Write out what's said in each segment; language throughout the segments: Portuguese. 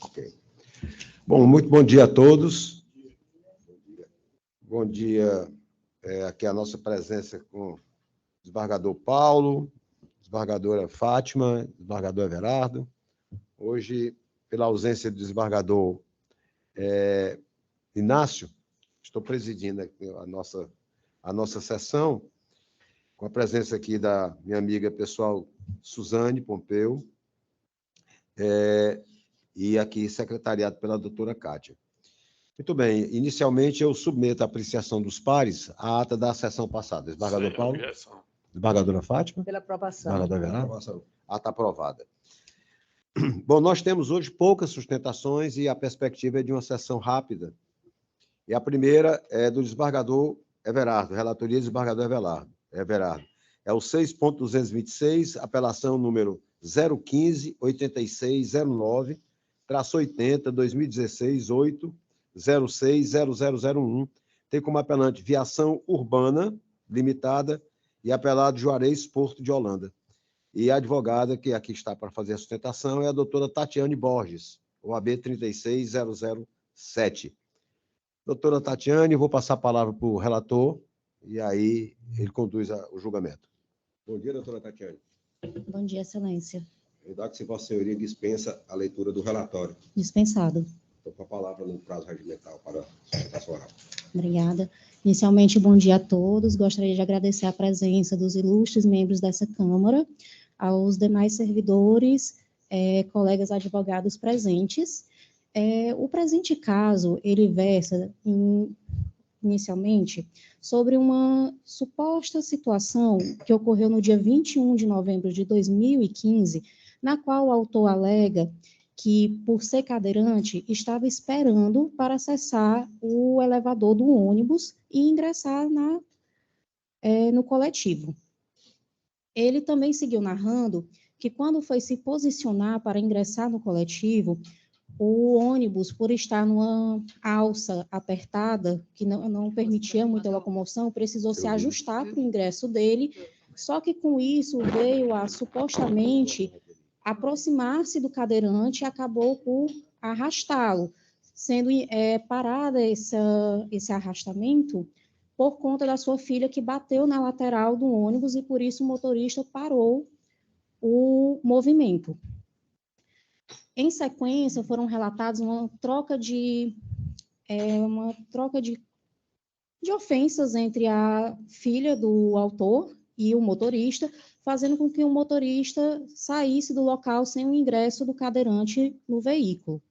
Ok. Bom, muito bom dia a todos. Bom dia, aqui a nossa presença com o desembargador Paulo, desembargadora Fátima, desembargador Everardo. Hoje, pela ausência do desembargador Inácio, estou presidindo aqui a nossa sessão, com a presença aqui da minha amiga pessoal Suzane Pompeu, e aqui secretariado pela doutora Kátia. Muito bem, inicialmente eu submeto a apreciação dos pares à ata da sessão passada. Desembargador Sem Paulo? objeção. Desembargadora Fátima? Pela aprovação. Desembargador Everardo? Ata aprovada. Bom, nós temos hoje poucas sustentações e a perspectiva é de uma sessão rápida. E a primeira é do desembargador Everardo, relatoria do desembargador Everardo. É o 6.226, apelação número 015-8609-80, 2016, 8060001. Tem como apelante Viação Urbana Limitada e apelado Juarez Porto de Holanda. E a advogada que aqui está para fazer a sustentação é a doutora Tatiane Borges, OAB 36007. Doutora Tatiane, vou passar a palavra para o relator e aí ele conduz o julgamento. Bom dia, doutora Tatiane. Bom dia, excelência. Verdade, se Vossa Senhoria dispensa a leitura do relatório. Dispensado. Estou com a palavra no prazo regimental para a sustentação oral. Obrigada. Inicialmente, bom dia a todos. Gostaria de agradecer a presença dos ilustres membros dessa Câmara, aos demais servidores, colegas advogados presentes. O presente caso, ele versa, inicialmente, sobre uma suposta situação que ocorreu no dia 21 de novembro de 2015, na qual o autor alega que, por ser cadeirante, estava esperando para acessar o elevador do ônibus e ingressar no coletivo. Ele também seguiu narrando que, quando foi se posicionar para ingressar no coletivo, o ônibus, por estar numa alça apertada, que não permitia muita locomoção, precisou se ajustar para o ingresso dele, só que com isso veio a, supostamente, aproximar-se do cadeirante e acabou por arrastá-lo, sendo parada esse arrastamento por conta da sua filha que bateu na lateral do ônibus e por isso o motorista parou o movimento. Em sequência, foram relatados uma troca de ofensas entre a filha do autor e o motorista, fazendo com que o motorista saísse do local sem o ingresso do cadeirante no veículo.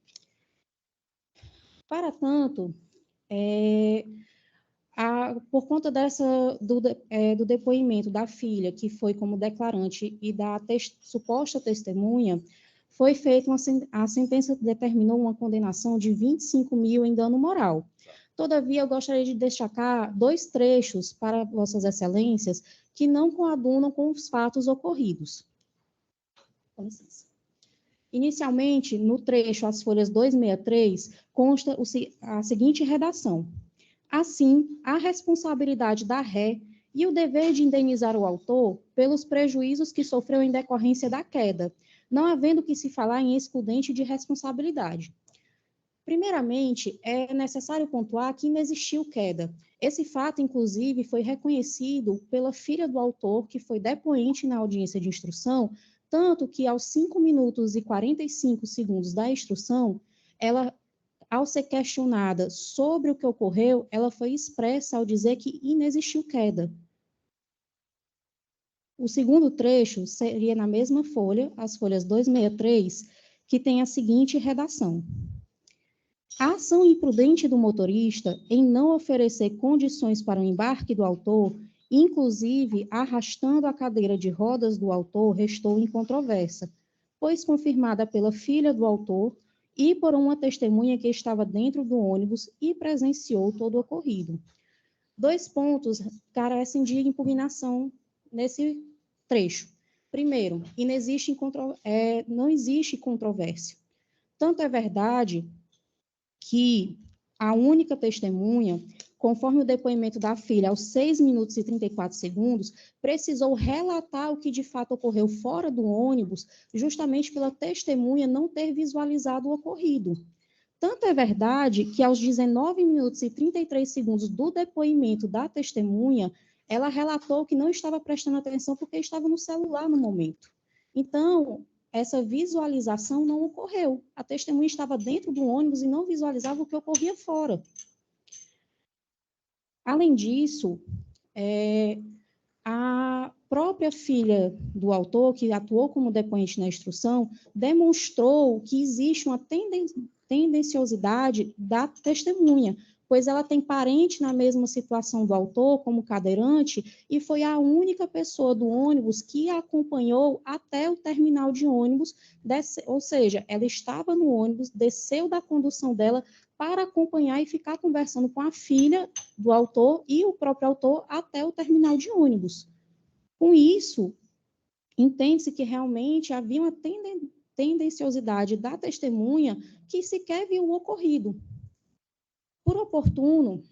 Para tanto, por conta do depoimento da filha, que foi como declarante, e da suposta testemunha, foi feita a sentença determinou uma condenação de 25 mil em dano moral. Todavia, eu gostaria de destacar dois trechos para Vossas Excelências que não coadunam com os fatos ocorridos. Com licença. Inicialmente, no trecho, as folhas 263, consta a seguinte redação. Assim, a responsabilidade da ré e o dever de indenizar o autor pelos prejuízos que sofreu em decorrência da queda, não havendo que se falar em excludente de responsabilidade. Primeiramente, é necessário pontuar que inexistiu queda. Esse fato, inclusive, foi reconhecido pela filha do autor, que foi depoente na audiência de instrução, tanto que aos 5 minutos e 45 segundos da instrução, ela, ao ser questionada sobre o que ocorreu, ela foi expressa ao dizer que inexistiu queda. O segundo trecho seria na mesma folha, as folhas 263, que tem a seguinte redação. A ação imprudente do motorista em não oferecer condições para o embarque do autor, inclusive arrastando a cadeira de rodas do autor, restou incontroversa, pois confirmada pela filha do autor e por uma testemunha que estava dentro do ônibus e presenciou todo o ocorrido. Dois pontos carecem de impugnação nesse trecho. Primeiro, não existe controvérsia. Tanto é verdade que a única testemunha conforme o depoimento da filha, aos 6 minutos e 34 segundos, precisou relatar o que de fato ocorreu fora do ônibus, justamente pela testemunha não ter visualizado o ocorrido. Tanto é verdade que aos 19 minutos e 33 segundos do depoimento da testemunha, ela relatou que não estava prestando atenção porque estava no celular no momento. Então, essa visualização não ocorreu. A testemunha estava dentro do ônibus e não visualizava o que ocorria fora. Além disso, a própria filha do autor, que atuou como depoente na instrução, demonstrou que existe uma tendenciosidade da testemunha, pois ela tem parente na mesma situação do autor, como cadeirante, e foi a única pessoa do ônibus que a acompanhou até o terminal de ônibus, ou seja, ela estava no ônibus, desceu da condução dela para acompanhar e ficar conversando com a filha do autor e o próprio autor até o terminal de ônibus. Com isso, entende-se que realmente havia uma tendenciosidade da testemunha que sequer viu o ocorrido. Por oportuno,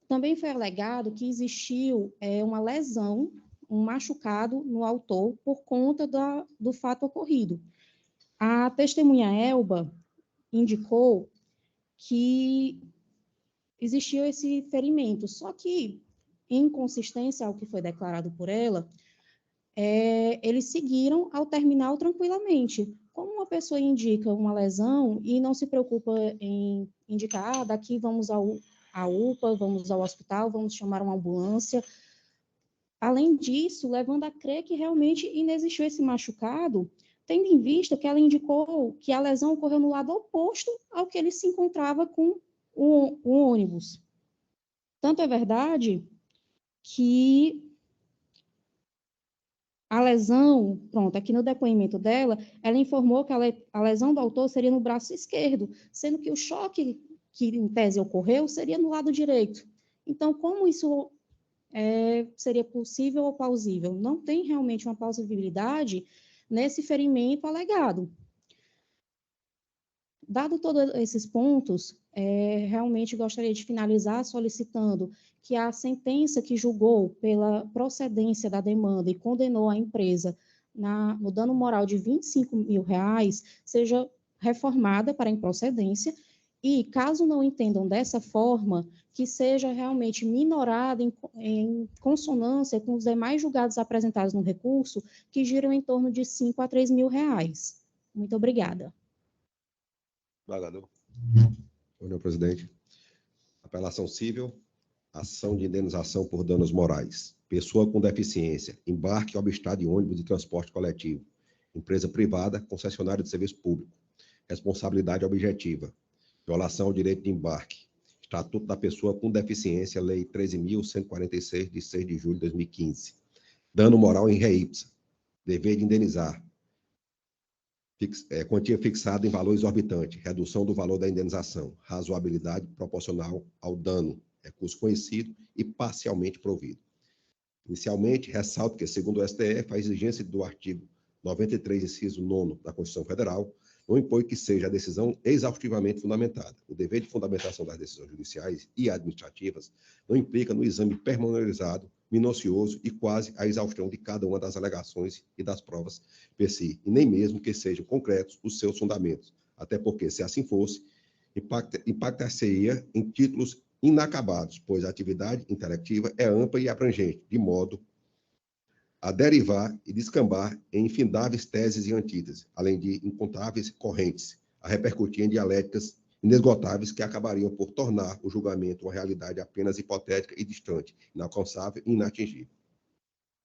também foi alegado que existiu uma lesão, um machucado no autor por conta do fato ocorrido. A testemunha Elba indicou que existiu esse ferimento, só que, em consistência ao que foi declarado por ela, eles seguiram ao terminal tranquilamente. Como uma pessoa indica uma lesão e não se preocupa em indicar, daqui vamos à UPA, vamos ao hospital, vamos chamar uma ambulância. Além disso, levando a crer que realmente inexistiu esse machucado, tendo em vista que ela indicou que a lesão ocorreu no lado oposto ao que ele se encontrava com o ônibus. Tanto é verdade que a lesão, pronto, aqui no depoimento dela, ela informou que a lesão do autor seria no braço esquerdo, sendo que o choque que, em tese, ocorreu seria no lado direito. Então, como isso seria possível ou plausível? Não tem realmente uma plausibilidade nesse ferimento alegado. Dado todos esses pontos, realmente gostaria de finalizar solicitando que a sentença que julgou pela procedência da demanda e condenou a empresa no dano moral de R$25 mil seja reformada para improcedência e, caso não entendam dessa forma, que seja realmente minorada em consonância com os demais julgados apresentados no recurso, que giram em torno de R$5 a R$3 mil. Muito obrigada. Desembargador. Senhor presidente. Apelação civil, ação de indenização por danos morais. Pessoa com deficiência, embarque ou obstáculo de ônibus de transporte coletivo. Empresa privada, concessionária de serviço público. Responsabilidade objetiva. Violação ao direito de embarque. Estatuto da Pessoa com Deficiência, Lei 13.146, de 6 de julho de 2015. Dano moral em ré ipsa. Dever de indenizar. Quantia fixada em valor exorbitante, redução do valor da indenização, razoabilidade proporcional ao dano, recurso conhecido e parcialmente provido. Inicialmente, ressalto que, segundo o STF, a exigência do artigo 93, inciso 9 da Constituição Federal, não impõe que seja a decisão exaustivamente fundamentada. O dever de fundamentação das decisões judiciais e administrativas não implica no exame pormenorizado, minucioso e quase a exaustão de cada uma das alegações e das provas per si, e nem mesmo que sejam concretos os seus fundamentos, até porque, se assim fosse, impactar-se-ia em títulos inacabados, pois a atividade intelectiva é ampla e abrangente, de modo a derivar e descambar em infindáveis teses e antíteses, além de incontáveis correntes, a repercutir em dialéticas inesgotáveis que acabariam por tornar o julgamento uma realidade apenas hipotética e distante, inalcançável e inatingível.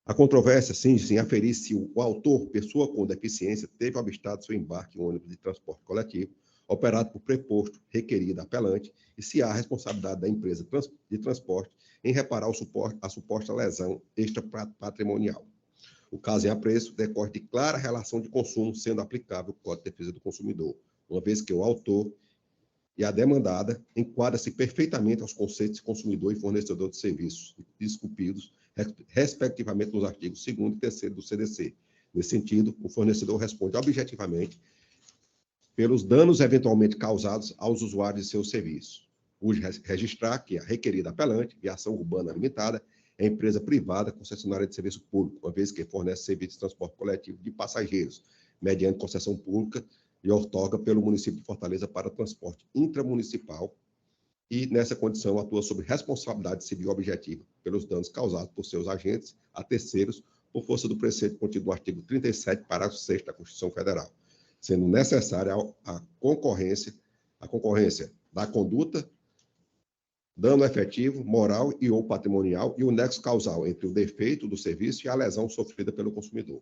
A controvérsia cinge-se em aferir se o autor, pessoa com deficiência, teve obstado seu embarque em ônibus de transporte coletivo, operado por preposto requerido apelante, e se há responsabilidade da empresa de transporte em reparar a suposta lesão extrapatrimonial. O caso em apreço decorre de clara relação de consumo sendo aplicável o Código de Defesa do Consumidor, uma vez que o autor e a demandada enquadra-se perfeitamente aos conceitos de consumidor e fornecedor de serviços, discutidos, respectivamente, nos artigos 2º e 3º do CDC. Nesse sentido, o fornecedor responde objetivamente pelos danos eventualmente causados aos usuários de seus serviços. Urge registrar que a requerida apelante, Viação Urbana Limitada, é empresa privada concessionária de serviço público, uma vez que fornece serviço de transporte coletivo de passageiros, mediante concessão pública e outorga pelo município de Fortaleza para transporte intramunicipal e, nessa condição, atua sob responsabilidade civil objetiva pelos danos causados por seus agentes a terceiros por força do preceito contido no artigo 37, parágrafo 6º da Constituição Federal, sendo necessária a concorrência da conduta, dano efetivo, moral e ou patrimonial e o nexo causal entre o defeito do serviço e a lesão sofrida pelo consumidor.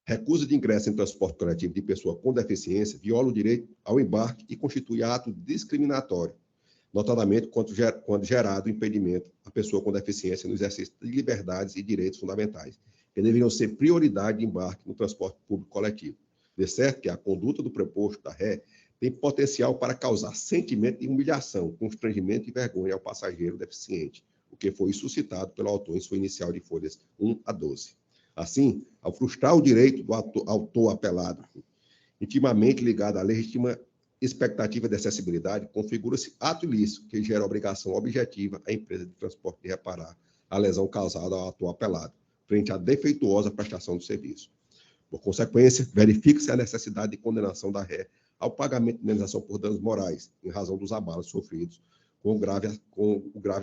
Recusa de ingresso em transporte coletivo de pessoa com deficiência viola o direito ao embarque e constitui ato discriminatório, notadamente quando gerado impedimento à pessoa com deficiência no exercício de liberdades e direitos fundamentais, que deveriam ser prioridade de embarque no transporte público coletivo. De certo que a conduta do preposto da ré tem potencial para causar sentimento de humilhação, constrangimento e vergonha ao passageiro deficiente, o que foi suscitado pelo autor em sua inicial de folhas 1 a 12. Assim, ao frustrar o direito do autor apelado, intimamente ligado à legítima expectativa de acessibilidade, configura-se ato ilícito que gera obrigação objetiva à empresa de transporte de reparar a lesão causada ao autor apelado, frente à defeituosa prestação do serviço. Por consequência, verifica-se a necessidade de condenação da ré ao pagamento de indenização por danos morais, em razão dos abalos sofridos com o grave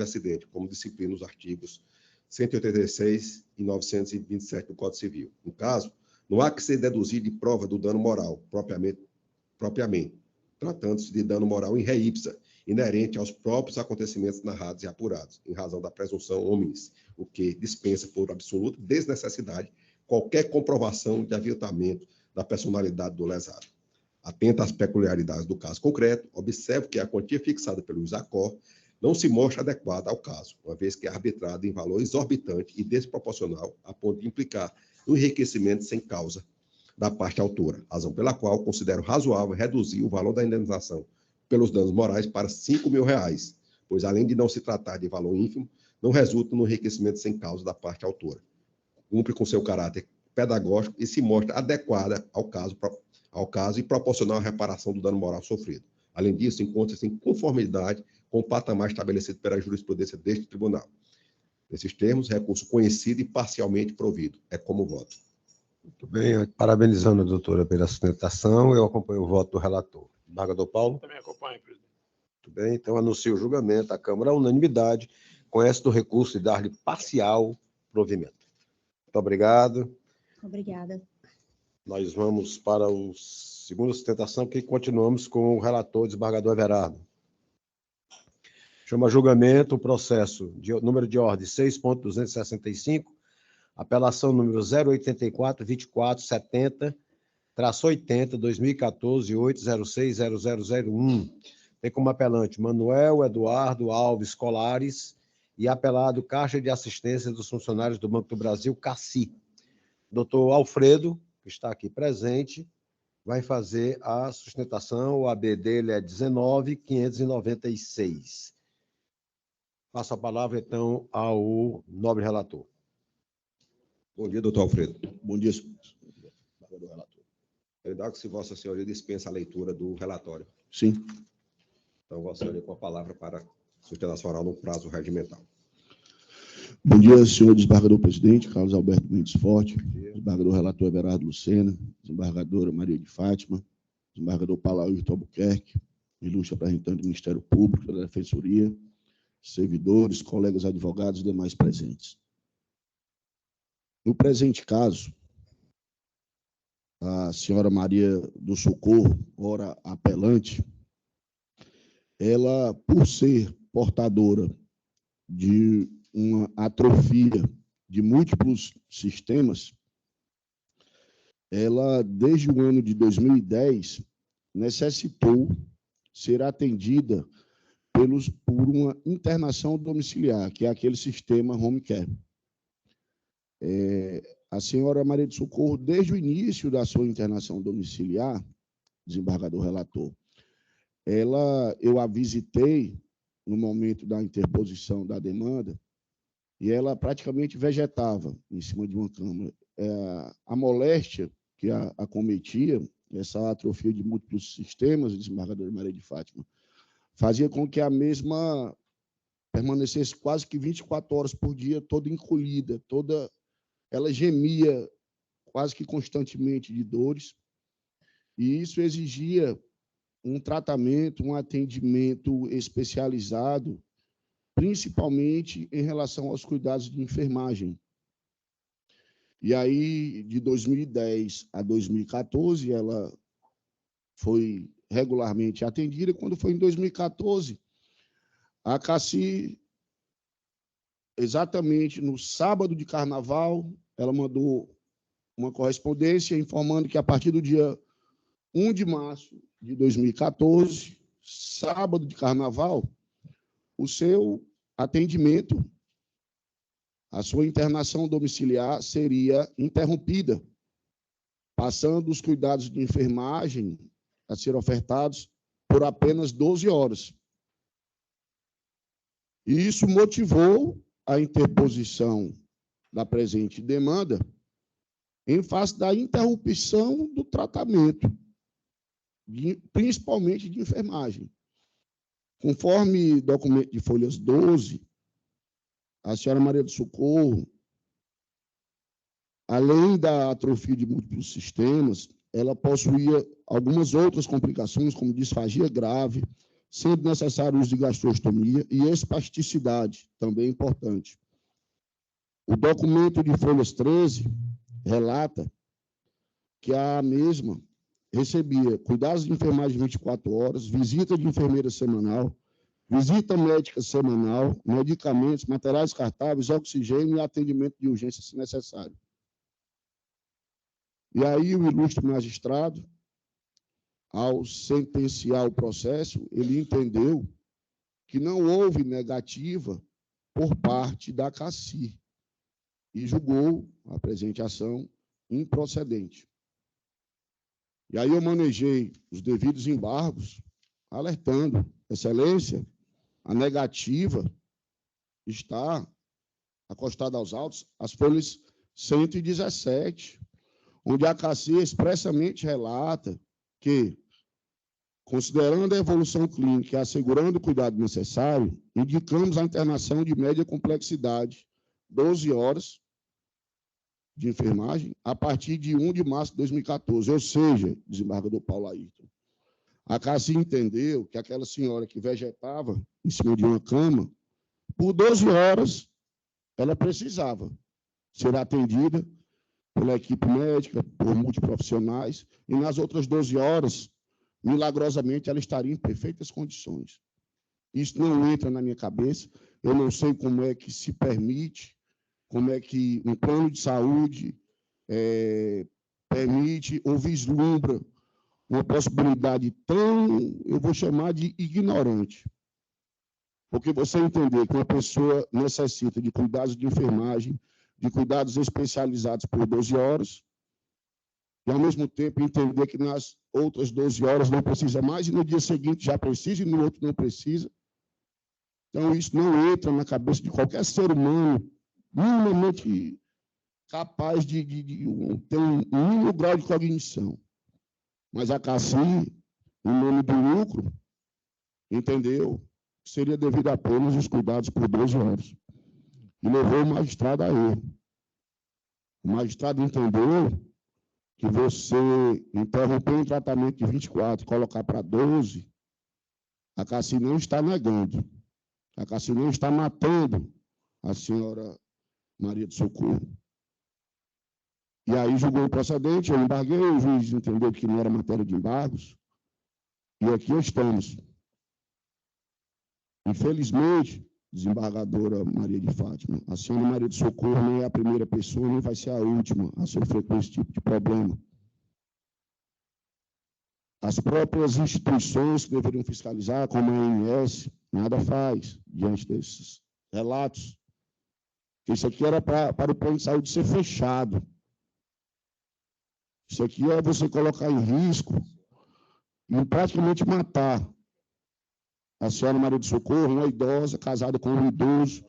acidente, como disciplina os artigos 186 e 927 do Código Civil. No caso, não há que ser deduzido de prova do dano moral, propriamente tratando-se de dano moral in re ipsa, inerente aos próprios acontecimentos narrados e apurados, em razão da presunção ominis, o que dispensa por absoluta desnecessidade qualquer comprovação de aviltamento da personalidade do lesado. Atenta às peculiaridades do caso concreto, observe que a quantia fixada pelo juiz Acor não se mostra adequada ao caso, uma vez que é arbitrada em valor exorbitante e desproporcional, a ponto de implicar um enriquecimento sem causa da parte autora, razão pela qual considero razoável reduzir o valor da indenização pelos danos morais para R$ 5.000, pois, além de não se tratar de valor ínfimo, não resulta no enriquecimento sem causa da parte autora. Cumpre com seu caráter pedagógico e se mostra adequada ao caso e proporcional à reparação do dano moral sofrido. Além disso, encontra-se em conformidade com o patamar estabelecido pela jurisprudência deste tribunal. Nesses termos, recurso conhecido e parcialmente provido. É como voto. Muito bem, parabenizando a doutora pela sustentação, eu acompanho o voto do relator. Embargador Paulo? Também acompanho, presidente. Muito bem, então anuncio o julgamento. A Câmara, à unanimidade, conhece do recurso e dar-lhe parcial provimento. Muito obrigado. Obrigada. Nós vamos para a segunda sustentação, que continuamos com o relator, desembargador Everardo. Chama a julgamento o processo de número de ordem 6.265, apelação número 084-2470-80, 2014, 806-0001. Tem como apelante Manuel Eduardo Alves Colares e apelado Caixa de Assistência dos Funcionários do Banco do Brasil, CACI. Doutor Alfredo, que está aqui presente, vai fazer a sustentação. O AB dele é 19.596. Passo a palavra, então, ao nobre relator. Bom dia, doutor Alfredo. Bom dia, senhor relator. Quero que se Vossa Senhoria dispensa a leitura do relatório. Sim. Então, Vossa Senhoria, com a palavra para sustentação oral no prazo regimental. Bom dia, senhor desembargador presidente, Carlos Alberto Mendes Forte, desembargador relator Everardo Lucena, desembargadora Maria de Fátima, desembargador Paulo Ayrton Albuquerque, ilustre representante do Ministério Público, da Defensoria, servidores, colegas advogados e demais presentes. No presente caso, a senhora Maria do Socorro, ora apelante, ela, por ser portadora de uma atrofia de múltiplos sistemas, ela, desde o ano de 2010, necessitou ser atendida por uma internação domiciliar, que é aquele sistema home care. A senhora Maria de Socorro, desde o início da sua internação domiciliar, desembargador relator, eu a visitei no momento da interposição da demanda, e ela praticamente vegetava em cima de uma cama. A moléstia que a acometia, essa atrofia de múltiplos sistemas, desembargadora Maria de Fátima, fazia com que a mesma permanecesse quase que 24 horas por dia, toda encolhida, ela gemia quase que constantemente de dores, e isso exigia um tratamento, um atendimento especializado, principalmente em relação aos cuidados de enfermagem. E aí, de 2010 a 2014, ela foi regularmente atendida. Quando foi em 2014, a Cassi, exatamente no sábado de carnaval, ela mandou uma correspondência informando que, a partir do dia 1 de março de 2014, sábado de carnaval, o seu atendimento, a sua internação domiciliar seria interrompida, passando os cuidados de enfermagem a ser ofertados por apenas 12 horas. E isso motivou a interposição da presente demanda em face da interrupção do tratamento, principalmente de enfermagem. Conforme documento de folhas 12, a senhora Maria do Socorro, além da atrofia de múltiplos sistemas, ela possuía algumas outras complicações, como disfagia grave, sendo necessário o uso de gastrostomia, e espasticidade, também importante. O documento de folhas 13 relata que a mesma recebia cuidados de enfermagem 24 horas, visita de enfermeira semanal, visita médica semanal, medicamentos, materiais descartáveis, oxigênio e atendimento de urgência, se necessário. E aí o ilustre magistrado, ao sentenciar o processo, ele entendeu que não houve negativa por parte da Cassi e julgou a presente ação improcedente. E aí eu manejei os devidos embargos, alertando, Excelência, a negativa está acostada aos autos, as folhas 117, onde a Cassi expressamente relata que, considerando a evolução clínica e assegurando o cuidado necessário, indicamos a internação de média complexidade, 12 horas de enfermagem, a partir de 1 de março de 2014, ou seja, desembargador Paulo Ayrton, a Cassi entendeu que aquela senhora que vegetava em cima de uma cama, por 12 horas, ela precisava ser atendida pela equipe médica, por multiprofissionais, e nas outras 12 horas, milagrosamente, ela estaria em perfeitas condições. Isso não entra na minha cabeça, eu não sei como é que se permite, como é que um plano de saúde permite ou vislumbra uma possibilidade tão, eu vou chamar de ignorante. Porque você entender que uma pessoa necessita de cuidados de enfermagem, de cuidados especializados por 12 horas, e, ao mesmo tempo, entender que nas outras 12 horas não precisa mais, e no dia seguinte já precisa, e no outro não precisa. Então, isso não entra na cabeça de qualquer ser humano minimamente capaz de ter um mínimo grau de cognição. Mas a Cassi, em nome do lucro, entendeu que seria devido apenas os cuidados por 12 horas. E levou o magistrado a erro. O magistrado entendeu que você interromper um tratamento de 24 e colocar para 12, a Cassi não está negando. A Cassi não está matando a senhora Maria do Socorro. E aí julgou o procedente, eu embarguei, o juiz entendeu que não era matéria de embargos, e aqui estamos. Infelizmente, desembargadora Maria de Fátima, a senhora Maria do Socorro não é a primeira pessoa, nem vai ser a última a sofrer com esse tipo de problema. As próprias instituições que deveriam fiscalizar, como a ANS, nada faz diante desses relatos. Isso aqui era para o plano de saúde ser fechado. Isso aqui é você colocar em risco e praticamente matar a senhora Maria do Socorro, uma idosa, casada com um idoso,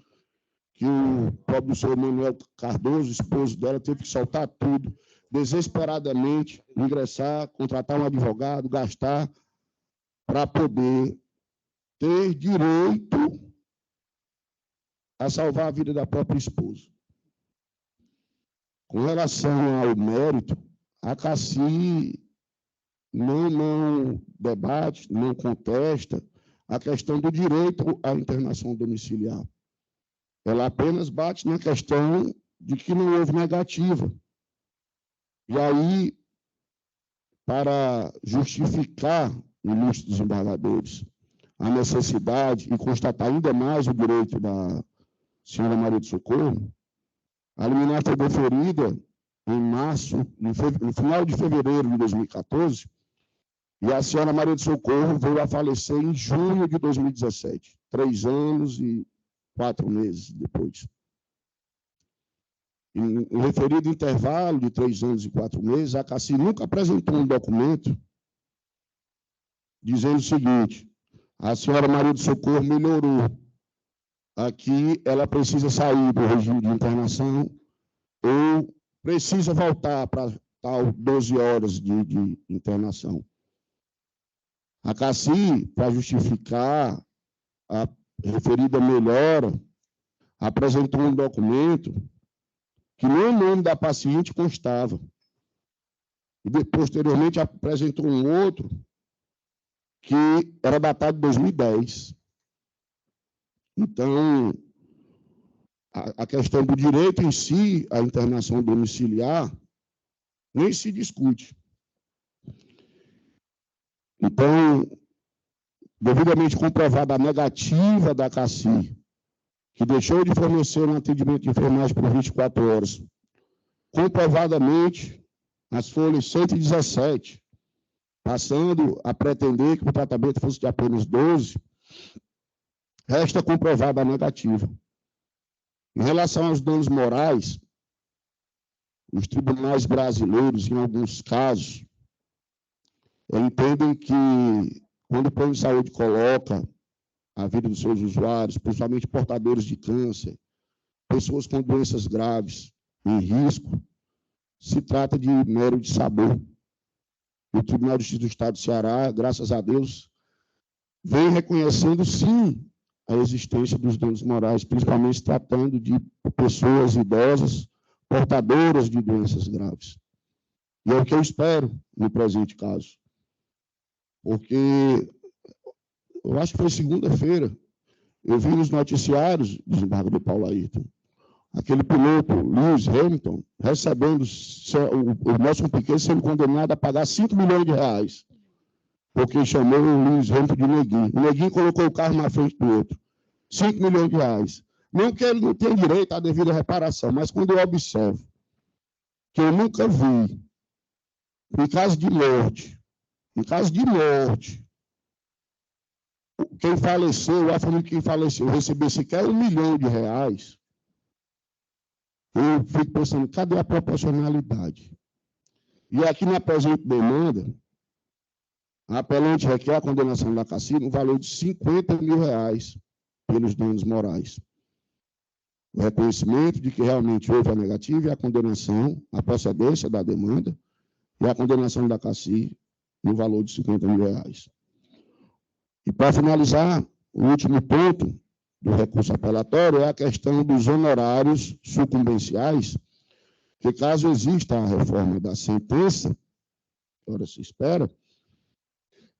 que o próprio senhor Manuel Cardoso, esposo dela, teve que soltar tudo, desesperadamente, ingressar, contratar um advogado, gastar, para poder ter direito a salvar a vida da própria esposa. Com relação ao mérito, a CACI não debate, não contesta a questão do direito à internação domiciliar. Ela apenas bate na questão de que não houve negativa. E aí, para justificar, ilustres desembargadores, a necessidade e constatar ainda mais o direito da senhora Maria do Socorro, a liminar foi deferida em março, no final de fevereiro de 2014, e a senhora Maria do Socorro veio a falecer em junho de 2017, 3 anos e 4 meses depois. Em referido intervalo de 3 anos e 4 meses, a CACI nunca apresentou um documento dizendo o seguinte: a senhora Maria do Socorro melhorou. Aqui ela precisa sair do regime de internação ou precisa voltar para tal 12 horas de internação. A CACI, para justificar a referida melhora, apresentou um documento que nem o nome da paciente constava. E posteriormente apresentou um outro que era datado de 2010. Então, a questão do direito em si, à internação domiciliar, nem se discute. Então, devidamente comprovada a negativa da CACI, que deixou de fornecer um atendimento de enfermagem por 24 horas, comprovadamente, as folhas 117, passando a pretender que o tratamento fosse de apenas 12, resta comprovada a negativa. Em relação aos danos morais, os tribunais brasileiros, em alguns casos, entendem que, quando o plano de saúde coloca a vida dos seus usuários, principalmente portadores de câncer, pessoas com doenças graves em risco, se trata de mero de sabor. O Tribunal de Justiça do Estado do Ceará, graças a Deus, vem reconhecendo, sim, a existência dos danos morais, principalmente tratando de pessoas idosas, portadoras de doenças graves. E é o que eu espero no presente caso. Porque eu acho que foi segunda-feira, eu vi nos noticiários, desembargador Paulo Ayrton, aquele piloto, Lewis Hamilton, recebendo o Nelson Piquet sendo condenado a pagar 5 milhões de reais, porque chamou o Lewis Hamilton de neguinho. O neguinho colocou o carro na frente do outro. 5 milhões de reais. Não que ele não tenha direito à devida reparação, mas quando eu observo que eu nunca vi, em caso de morte, quem faleceu, a família de quem faleceu, receber sequer R$1 milhão, eu fico pensando, cadê a proporcionalidade? E aqui na presente demanda, a apelante requer a condenação da CACI no valor de R$50 mil pelos danos morais. O reconhecimento de que realmente houve a negativa e a condenação, a procedência da demanda e a condenação da CACI no valor de R$50 mil. E, para finalizar, o último ponto do recurso apelatório é a questão dos honorários sucumbenciais, que, caso exista a reforma da sentença, agora se espera,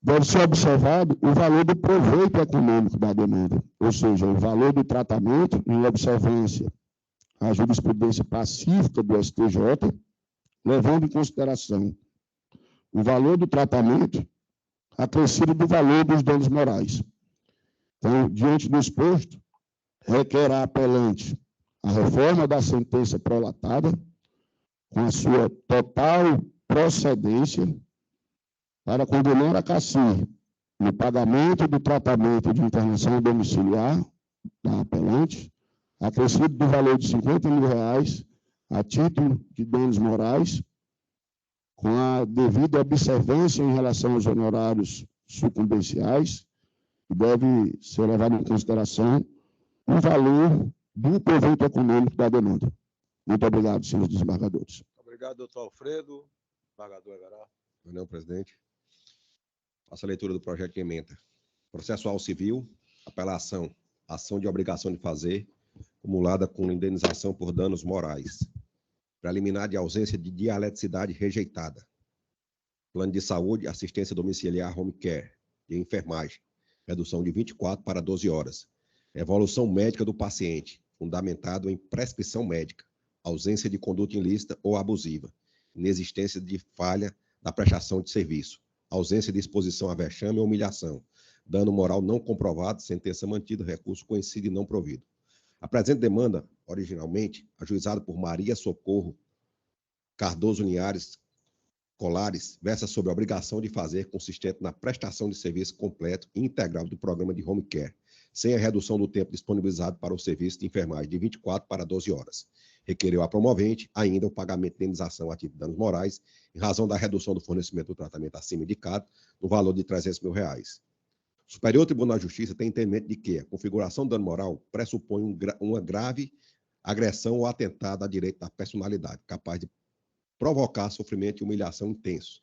deve ser observado o valor do proveito econômico da demanda, ou seja, o valor do tratamento em observância à jurisprudência pacífica do STJ, levando em consideração o valor do tratamento acrescido do valor dos danos morais. Então, diante do exposto, requer a apelante a reforma da sentença prolatada, com a sua total procedência, para condenar a CACI no pagamento do tratamento de internação domiciliar da apelante, acrescido do valor de R$50 mil a título de danos morais, com a devida observância em relação aos honorários sucumbenciais, que deve ser levado em consideração o valor do proveito econômico da demanda. Muito obrigado, senhores desembargadores. Obrigado, doutor Alfredo. Desembargador Everardo. Não, presidente. Faça a leitura do projeto de emenda. processual civil, apelação, ação de obrigação de fazer, acumulada com indenização por danos morais, preliminar de ausência de dialeticidade rejeitada, plano de saúde, assistência domiciliar home care e enfermagem, redução de 24 para 12 horas, evolução médica do paciente, fundamentado em prescrição médica, ausência de conduta ilícita ou abusiva, inexistência de falha da prestação de serviço, ausência de exposição a vexame ou humilhação, dano moral não comprovado, sentença mantida, recurso conhecido e não provido. A presente demanda, originalmente, ajuizada por Maria Socorro Cardoso Linhares Colares, versa sobre a obrigação de fazer consistente na prestação de serviço completo e integral do programa de home care, sem a redução do tempo disponibilizado para o serviço de enfermagem de 24 para 12 horas. Requereu a promovente ainda o pagamento de indenização a título de danos morais, em razão da redução do fornecimento do tratamento acima indicado, no valor de R$300 mil. O Superior Tribunal de Justiça tem entendimento de que a configuração do dano moral pressupõe uma grave agressão ou atentado a direito da personalidade, capaz de provocar sofrimento e humilhação intensos,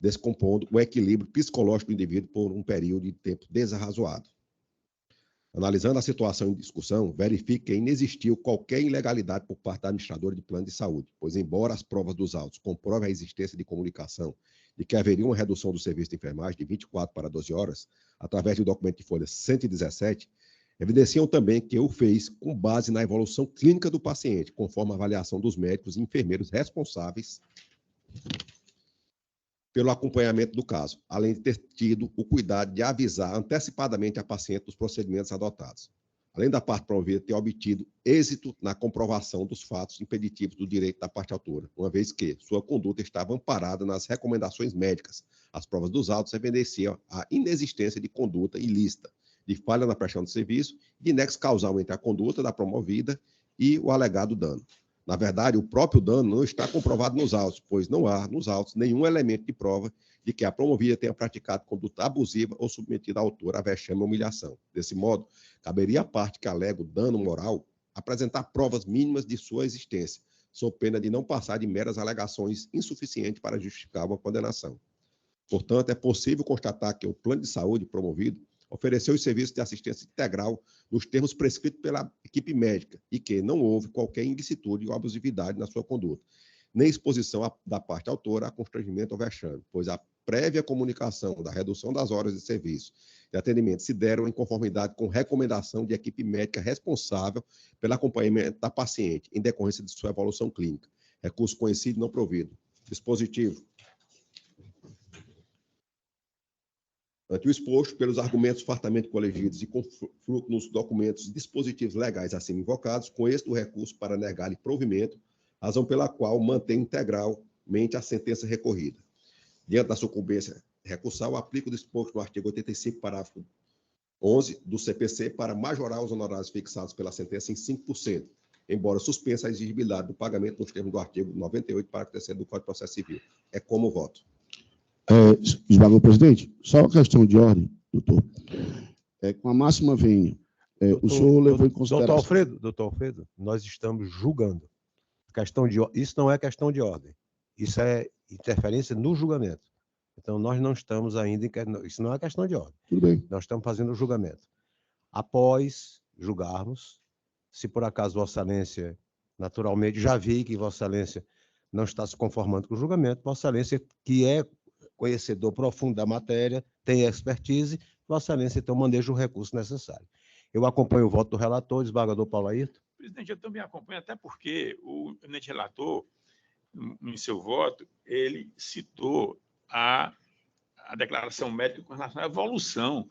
descompondo o equilíbrio psicológico do indivíduo por um período de tempo desarrazoado. Analisando a situação em discussão, verifique que inexistiu qualquer ilegalidade por parte da administradora de plano de saúde, pois, embora as provas dos autos comprovem a existência de comunicação de que haveria uma redução do serviço de enfermagem de 24 para 12 horas, através do documento de folha 117, evidenciam também que o fez com base na evolução clínica do paciente, conforme a avaliação dos médicos e enfermeiros responsáveis pelo acompanhamento do caso, além de ter tido o cuidado de avisar antecipadamente a paciente dos procedimentos adotados. Além da parte promovida ter obtido êxito na comprovação dos fatos impeditivos do direito da parte autora, uma vez que sua conduta estava amparada nas recomendações médicas. As provas dos autos evidenciam a inexistência de conduta ilícita, de falha na prestação de serviço, de nexo causal entre a conduta da promovida e o alegado dano. Na verdade, o próprio dano não está comprovado nos autos, pois não há, nos autos, nenhum elemento de prova de que a promovida tenha praticado conduta abusiva ou submetida a autora a vexame ou humilhação. Desse modo, caberia à parte que alega o dano moral apresentar provas mínimas de sua existência, sob pena de não passar de meras alegações insuficientes para justificar uma condenação. Portanto, é possível constatar que o plano de saúde promovido ofereceu os serviços de assistência integral nos termos prescritos pela equipe médica e que não houve qualquer ilicitude ou abusividade na sua conduta, nem exposição da parte autora a constrangimento ou vexame, pois a prévia comunicação da redução das horas de serviço e atendimento se deram em conformidade com recomendação de equipe médica responsável pelo acompanhamento da paciente, em decorrência de sua evolução clínica. Recurso conhecido e não provido. Dispositivo. Ante o exposto, pelos argumentos fartamente colegidos e com fruto nos documentos dispositivos legais acima invocados, conheço o recurso para negar-lhe provimento, razão pela qual mantém integralmente a sentença recorrida. Diante da sucumbência recursal, aplico o disposto no artigo 85, parágrafo 11 do CPC para majorar os honorários fixados pela sentença em 5%, embora suspensa a exigibilidade do pagamento nos termos do artigo 98, parágrafo 3º do Código de Processo Civil. É como voto. Esmagador presidente, só uma questão de ordem, doutor. Com a máxima vênia, o senhor levou em consideração... Doutor Alfredo, nós estamos julgando. Isso não é questão de ordem. Isso é interferência no julgamento. Então, nós não estamos ainda... Isso não é questão de ordem. Tudo bem. Nós estamos fazendo o julgamento. Após julgarmos, se por acaso Vossa Excelência, naturalmente, já vi que Vossa Excelência não está se conformando com o julgamento, Vossa Excelência, que é conhecedor profundo da matéria, tem expertise, Vossa Excelência então maneja o recurso necessário. Eu acompanho o voto do relator, desembargador Paulo Ayrton. Presidente, eu também acompanho, até porque o eminente relator, em seu voto, ele citou a declaração médica com relação à evolução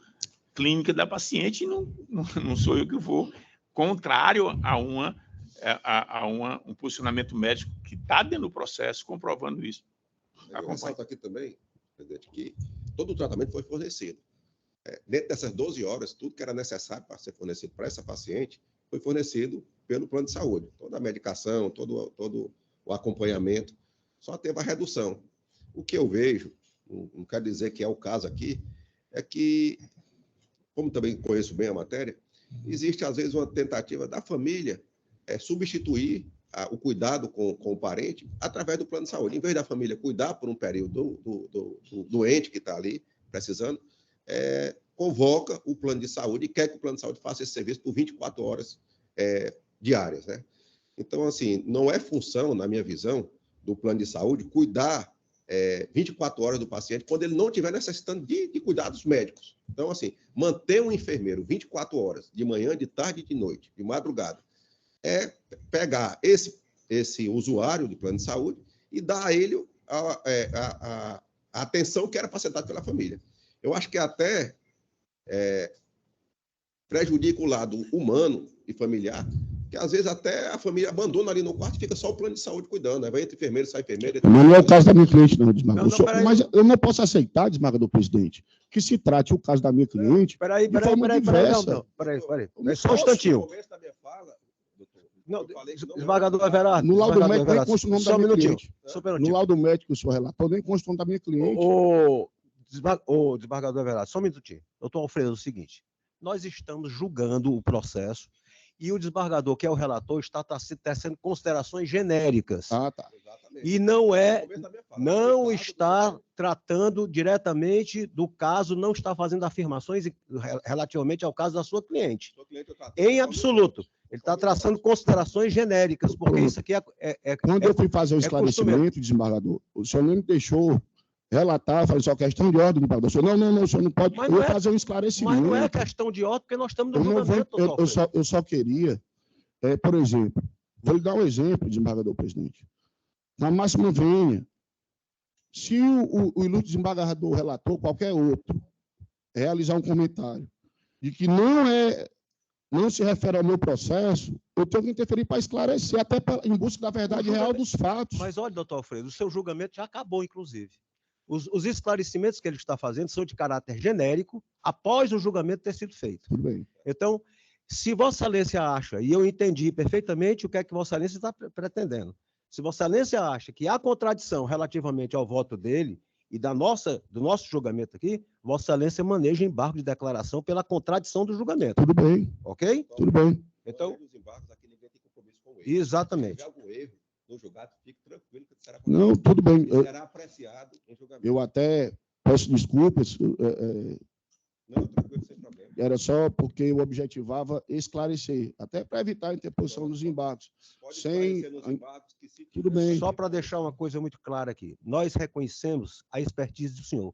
clínica da paciente, e não sou eu que vou, contrário a um posicionamento médico que está dentro do processo comprovando isso. Eu ressalto aqui também, presidente, que todo o tratamento foi fornecido. Dentro dessas 12 horas, tudo que era necessário para ser fornecido para essa paciente foi fornecido pelo plano de saúde. Toda a medicação, todo o acompanhamento, só teve a redução. O que eu vejo, não quero dizer que é o caso aqui, é que, como também conheço bem a matéria, existe às vezes uma tentativa da família substituir o cuidado com o parente através do plano de saúde. Em vez da família cuidar por um período do doente que está ali precisando, convoca o plano de saúde e quer que o plano de saúde faça esse serviço por 24 horas diárias, né? Então, assim, não é função, na minha visão, do plano de saúde cuidar 24 horas do paciente quando ele não estiver necessitando de cuidados médicos. Então, assim, manter um enfermeiro 24 horas, de manhã, de tarde e de noite, de madrugada, é pegar esse usuário do plano de saúde e dar a ele a atenção que era para ser dada pela família. Eu acho que até prejudica o lado humano e familiar, que às vezes até a família abandona ali no quarto e fica só o plano de saúde cuidando, né? Vai entre enfermeiro, sai enfermeiro. Mas não é o caso da minha cliente, não, desembargador. Mas eu não posso aceitar, desembargador presidente, que se trate o caso da minha cliente de forma diversa. Peraí. Só um instantinho. Não, desembargador Everardo. No laudo médico nem consta o nome da minha cliente. No laudo médico que o senhor relatou nem consta o nome da minha cliente. Ô, desembargador Everardo, só um minutinho. Doutor Alfredo, é o seguinte, nós estamos julgando o processo e o desembargador, que é o relator, está tecendo considerações genéricas. Ah, tá. E não está tratando diretamente do caso, não está fazendo afirmações relativamente ao caso da sua cliente. Em absoluto. Ele está traçando considerações genéricas, porque isso aqui Quando eu fui fazer o esclarecimento, desembargador, o senhor nem me deixou relatar, falei só questão de ordem, desembargador. Não, o senhor não pode fazer um esclarecimento. Mas não é questão de ordem, porque nós estamos no julgamento, eu só queria, por exemplo, vou lhe dar um exemplo, desembargador presidente. Na máxima vênia, se o ilustre desembargador relator, qualquer outro, realizar um comentário de que não se refere ao meu processo, eu tenho que interferir para esclarecer, até em busca da verdade real dos fatos. Mas olha, doutor Alfredo, o seu julgamento já acabou, inclusive. Os esclarecimentos que ele está fazendo são de caráter genérico, após o julgamento ter sido feito. Tudo bem. Então, se Vossa Excelência acha, e eu entendi perfeitamente o que é que Vossa Excelência está pretendendo, se Vossa Excelência acha que há contradição relativamente ao voto dele e do nosso julgamento aqui, Vossa Excelência maneja embargo de declaração pela contradição do julgamento. Tudo bem. Ok? Tudo bem. Então, os embargos aqui ninguém tem compromisso com ele. Exatamente. Se tiver algum erro no julgado, fique tranquilo que será Não, tudo bem. Será apreciado em julgamento. Eu até peço desculpas. Não, tranquilo, sem problema. Era só porque eu objetivava esclarecer, até para evitar a interposição dos embargos. Pode esclarecer nos embargos que se Tudo bem. Só para deixar uma coisa muito clara aqui, nós reconhecemos a expertise do senhor.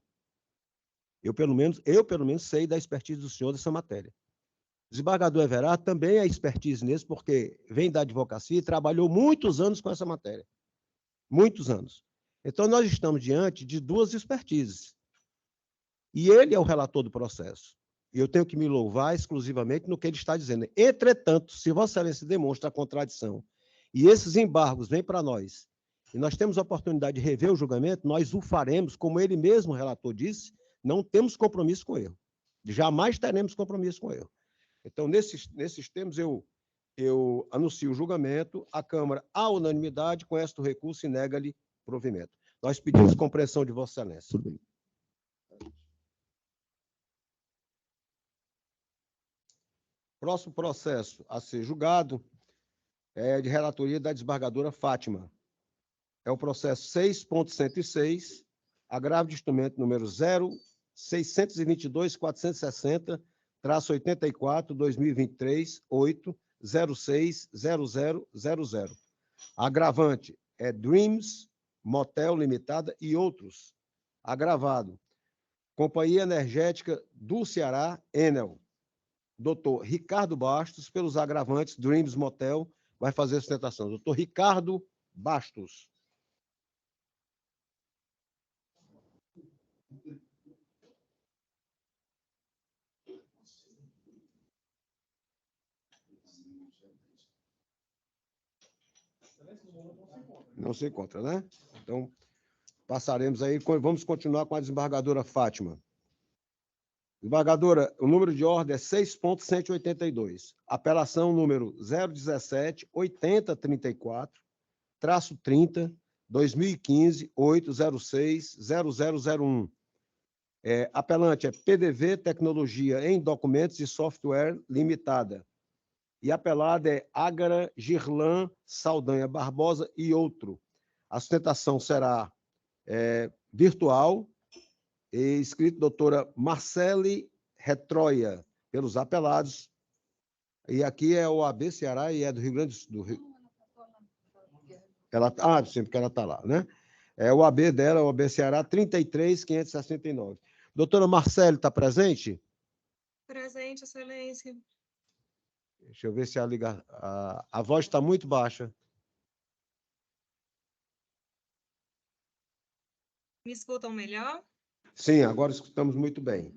Eu, pelo menos, sei da expertise do senhor dessa matéria. O desembargador Everardo também é expertise nisso, porque vem da advocacia e trabalhou muitos anos com essa matéria. Muitos anos. Então, nós estamos diante de duas expertises. E ele é o relator do processo. E eu tenho que me louvar exclusivamente no que ele está dizendo. Entretanto, se Vossa Excelência demonstra a contradição e esses embargos vêm para nós, e nós temos a oportunidade de rever o julgamento, nós o faremos, como ele mesmo, o relator, disse, não temos compromisso com erro. Jamais teremos compromisso com erro. Então, nesses termos, eu anuncio o julgamento, a Câmara, à unanimidade, conhece o recurso e nega-lhe provimento. Nós pedimos compreensão de Vossa Excelência. Tudo bem. Próximo processo a ser julgado é de relatoria da desembargadora Fátima. É o processo 6.106, agravo de instrumento número 0.622.460-84, 2023, 8, 060000. Agravante é Dreams Motel Limitada e outros. Agravado, Companhia Energética do Ceará, Enel. Doutor Ricardo Bastos, pelos agravantes Dreams Motel, vai fazer a sustentação. Doutor Ricardo Bastos. Não se encontra, né? Então, passaremos aí, vamos continuar com a desembargadora Fátima. Desembargadora, o número de ordem é 6.182. Apelação número 017-8034-30, 2015, 806-0001. Apelante é PDV Tecnologia em Documentos e Software Limitada. E apelada é Ágara Girlan Saldanha Barbosa e outro. A sustentação será virtual, escrito doutora Marcele Retroia pelos apelados. E aqui é o AB Ceará e é do Rio Grande do Rio. Sim, porque ela está lá, né? É o AB dela, o AB Ceará, 33.569. Doutora Marcele, está presente? Presente, Excelência. Deixa eu ver se a voz está muito baixa. Me escutam melhor? Sim, agora escutamos muito bem.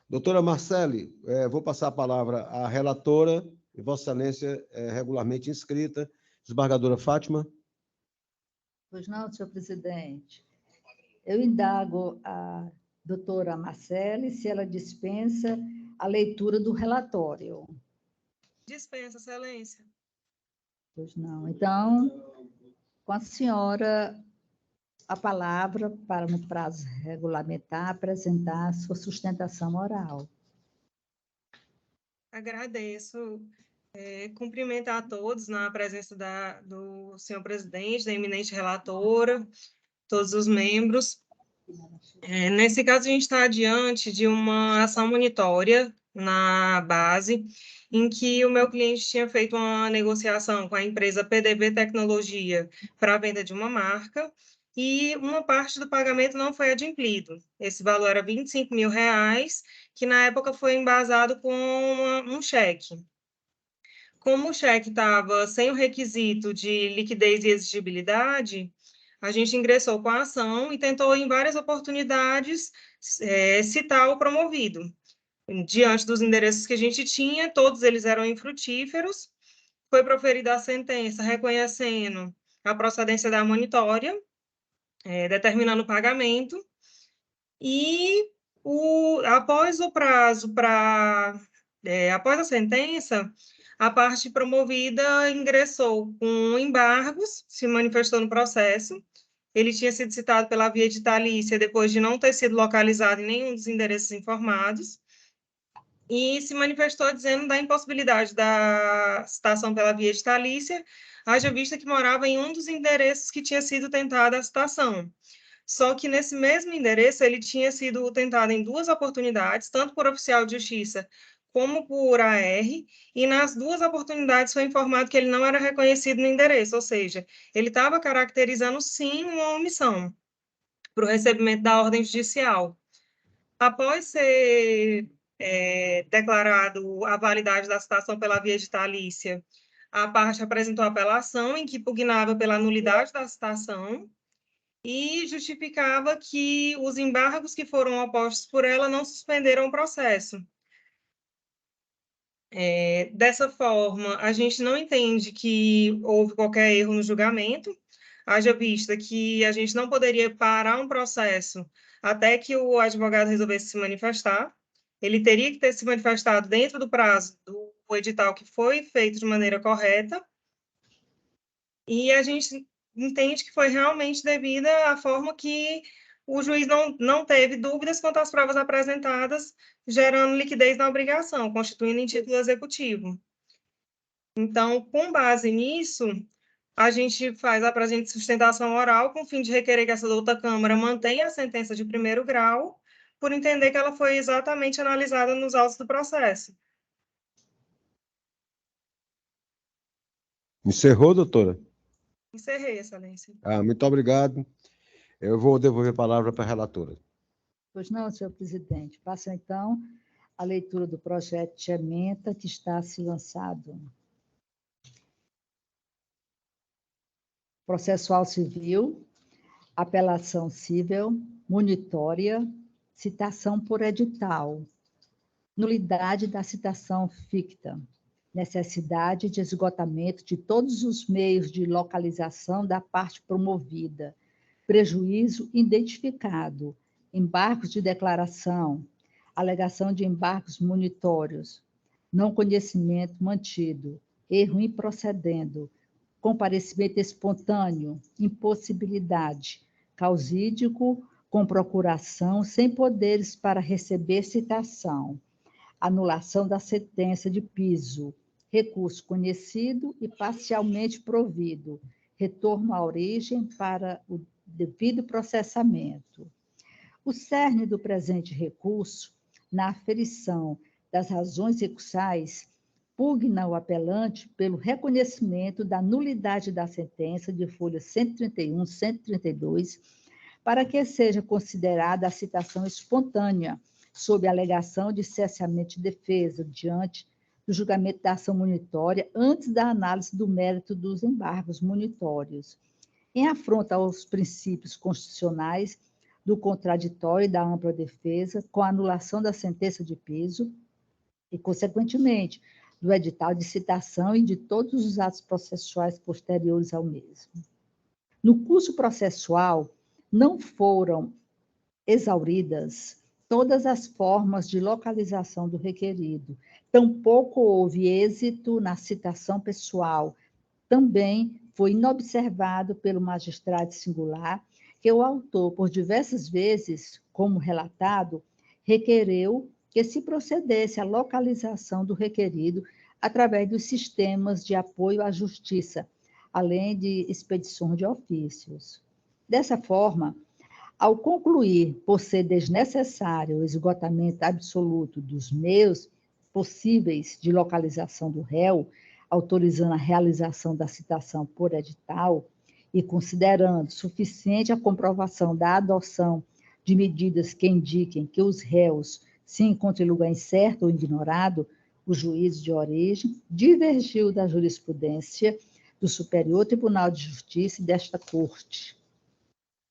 Doutora Marcele, vou passar a palavra à relatora, e Vossa Excelência é regularmente inscrita, desembargadora Fátima. Pois não, senhor presidente. Eu indago a doutora Marcele se ela dispensa a leitura do relatório. Dispensa, Excelência. Pois não. Então, com a senhora, a palavra para, no prazo regulamentar, apresentar a sua sustentação oral. Agradeço. Cumprimentar a todos na presença do senhor presidente, da eminente relatora, todos os membros. Nesse caso, a gente está diante de uma ação monitória na base, em que o meu cliente tinha feito uma negociação com a empresa PDV Tecnologia para a venda de uma marca, e uma parte do pagamento não foi adimplido. Esse valor era R$ 25.000, que na época foi embasado com um cheque. Como o cheque estava sem o requisito de liquidez e exigibilidade, a gente ingressou com a ação e tentou, em várias oportunidades, citar o promovido. Diante dos endereços que a gente tinha, todos eles eram infrutíferos. Foi proferida a sentença reconhecendo a procedência da monitória, determinando o pagamento, e após o prazo após a sentença, a parte promovida ingressou com embargos, se manifestou no processo. Ele tinha sido citado pela via editalícia depois de não ter sido localizado em nenhum dos endereços informados, e se manifestou dizendo da impossibilidade da citação pela via editalícia, haja vista que morava em um dos endereços que tinha sido tentada a citação. Só que nesse mesmo endereço ele tinha sido tentado em 2 oportunidades, tanto por oficial de justiça como por AR, e nas 2 oportunidades foi informado que ele não era reconhecido no endereço, ou seja, ele estava caracterizando, sim, uma omissão para o recebimento da ordem judicial. Após ser declarado a validade da citação pela via editalícia, a parte apresentou apelação em que pugnava pela nulidade da citação e justificava que os embargos que foram opostos por ela não suspenderam o processo. Dessa forma, a gente não entende que houve qualquer erro no julgamento, haja vista que a gente não poderia parar um processo até que o advogado resolvesse se manifestar. Ele teria que ter se manifestado dentro do prazo do edital que foi feito de maneira correta, e a gente entende que foi realmente devida à forma que o juiz não teve dúvidas quanto às provas apresentadas, gerando liquidez na obrigação, constituindo em título executivo. Então, com base nisso, a gente faz a presente sustentação oral com o fim de requerer que essa outra Câmara mantenha a sentença de primeiro grau, por entender que ela foi exatamente analisada nos autos do processo. Encerrou, doutora? Encerrei, Excelência. Muito obrigado. Eu vou devolver a palavra para a relatora. Pois não, senhor presidente. Passa, então, a leitura do projeto de ementa que está a se lançado. Processual civil, apelação civil, monitória, citação por edital, nulidade da citação ficta, necessidade de esgotamento de todos os meios de localização da parte promovida, prejuízo identificado, embargos de declaração, alegação de embargos monitórios, não conhecimento mantido, erro improcedendo, comparecimento espontâneo, impossibilidade, causídico, com procuração, sem poderes para receber citação, anulação da sentença de piso, recurso conhecido e parcialmente provido, retorno à origem para o devido processamento. O cerne do presente recurso na aferição das razões recursais, pugna o apelante pelo reconhecimento da nulidade da sentença de folhas 131, 132, para que seja considerada a citação espontânea, sob a alegação de cessamento de defesa, diante do julgamento da ação munitória, antes da análise do mérito dos embargos munitórios, em afronta aos princípios constitucionais do contraditório e da ampla defesa, com a anulação da sentença de peso e, consequentemente, do edital de citação e de todos os atos processuais posteriores ao mesmo. No curso processual, não foram exauridas todas as formas de localização do requerido, tampouco houve êxito na citação pessoal. Também foi inobservado pelo magistrado singular que o autor, por diversas vezes, como relatado, requereu que se procedesse à localização do requerido através dos sistemas de apoio à justiça, além de expedição de ofícios. Dessa forma, ao concluir por ser desnecessário o esgotamento absoluto dos meios possíveis de localização do réu, autorizando a realização da citação por edital e considerando suficiente a comprovação da adoção de medidas que indiquem que os réus se encontram em lugar incerto ou ignorado, o juízo de origem divergiu da jurisprudência do Superior Tribunal de Justiça e desta Corte.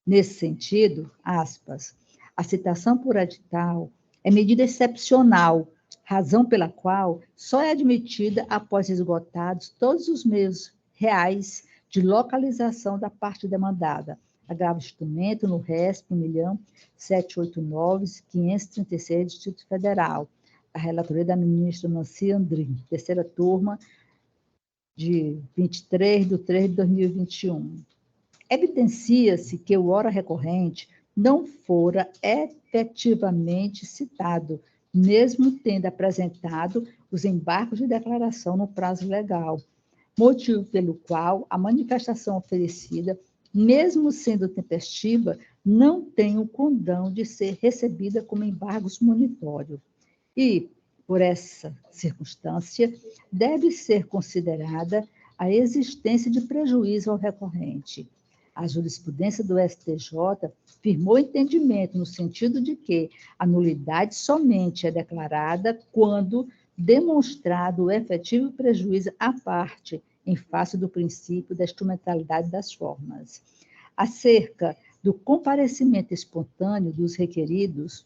Nesse sentido, aspas, a citação por edital é medida excepcional, razão pela qual só é admitida após esgotados todos os meios reais de localização da parte demandada. Agravo instrumento no RESP 1.789.536 do Distrito Federal. A relatoria da ministra Nancy Andrighi, terceira turma, de 23/3/2021. Evidencia-se que o ora recorrente não fora efetivamente citado, mesmo tendo apresentado os embargos de declaração no prazo legal, motivo pelo qual a manifestação oferecida, mesmo sendo tempestiva, não tem o condão de ser recebida como embargos monitório. E, por essa circunstância, deve ser considerada a existência de prejuízo ao recorrente. A jurisprudência do STJ firmou entendimento no sentido de que a nulidade somente é declarada quando demonstrado o efetivo prejuízo à parte, em face do princípio da instrumentalidade das formas. Acerca do comparecimento espontâneo dos requeridos,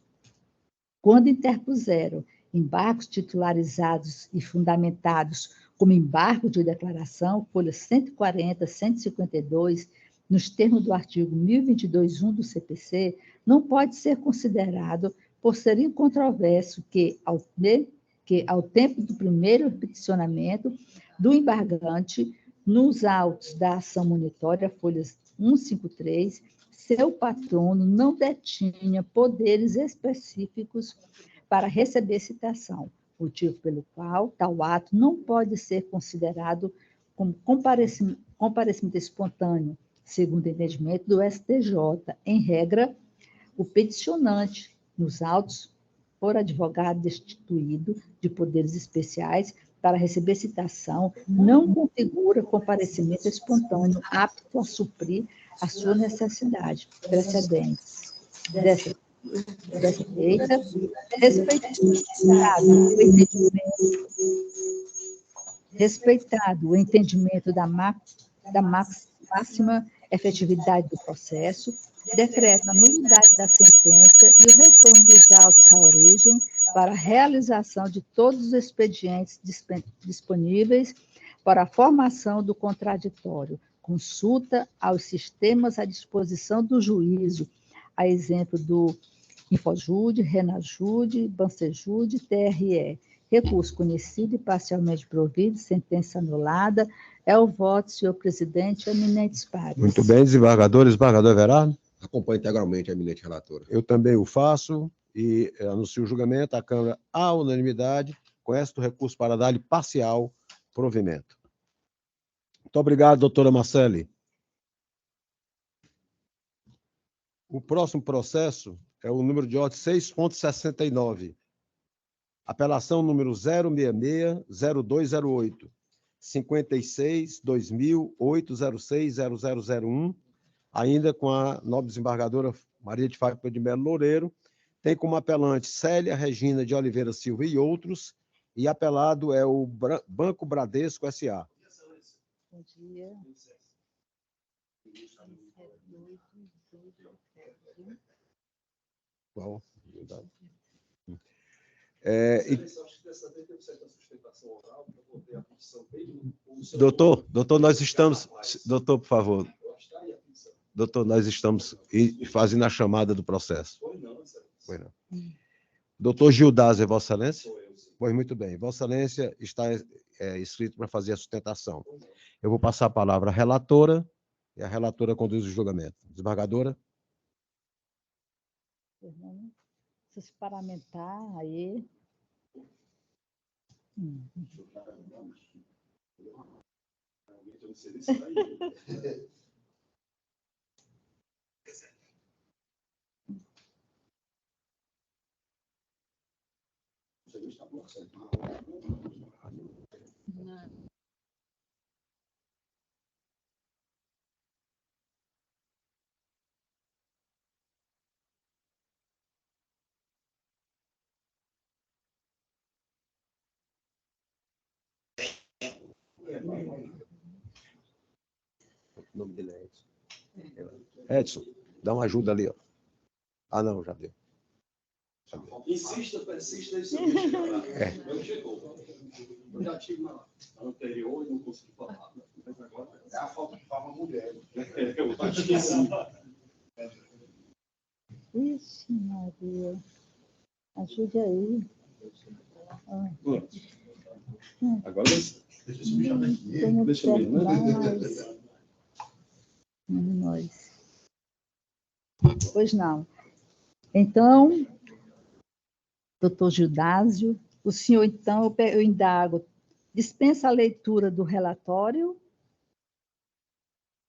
quando interpuseram embargos titularizados e fundamentados como embargo de declaração, folhas 140, 152, nos termos do artigo 1022.1 do CPC, não pode ser considerado por ser incontroverso que, ao tempo do primeiro peticionamento do embargante, nos autos da ação monitória, folhas 153, seu patrono não detinha poderes específicos para receber citação, motivo pelo qual tal ato não pode ser considerado como comparecimento espontâneo, segundo o entendimento do STJ. Em regra, o peticionante, nos autos, for advogado destituído de poderes especiais para receber citação, não configura comparecimento espontâneo apto a suprir a sua necessidade precedente. Dessa feita, respeitado o entendimento da máxima efetividade do processo, decreta a nulidade da sentença e o retorno dos autos à origem para a realização de todos os expedientes disponíveis para a formação do contraditório, consulta aos sistemas à disposição do juízo, a exemplo do Infojude, Renajude, Bansejude, TRE. Recurso conhecido e parcialmente provido, sentença anulada. É o voto, senhor presidente, eminentes pares. Muito bem, desembargador Everardo. Acompanho integralmente a eminente relatora. Eu também o faço e anuncio o julgamento. A Câmara, à unanimidade, conhece o recurso para dar-lhe parcial provimento. Muito obrigado, doutora Marcele. O próximo processo é o número de ordem 6.69, Apelação número 066-0208, 56-2000-806-0001, ainda com a nobre desembargadora Maria de Fátima de Melo Loureiro. Tem como apelante Célia Regina de Oliveira Silva e outros, e apelado é o Banco Bradesco S.A. Bom dia. Bom, doutor, nós estamos... Doutor, por favor. Doutor, nós estamos fazendo a chamada do processo. Foi não. Doutor Gildásia, Vossa Excelência? Pois muito bem. Vossa Excelência está inscrito para fazer a sustentação. Eu vou passar a palavra à relatora, e a relatora conduz o julgamento. Desembargadora? Se paramentar aí. O nome dele é Edson. Edson, dá uma ajuda ali, ó. Ah, não, já deu. Insista, persista, isso não chegou. Eu já tive na anterior e não consegui falar. Mas agora é a falta de fama mulher. Eu estou esquecendo. Ixi, Maria. Ajude aí. Agora deixa eu subir daqui. Deixa eu ver, nós. Pois não. Então, doutor Gildásio, o senhor, então, eu indago, dispensa a leitura do relatório?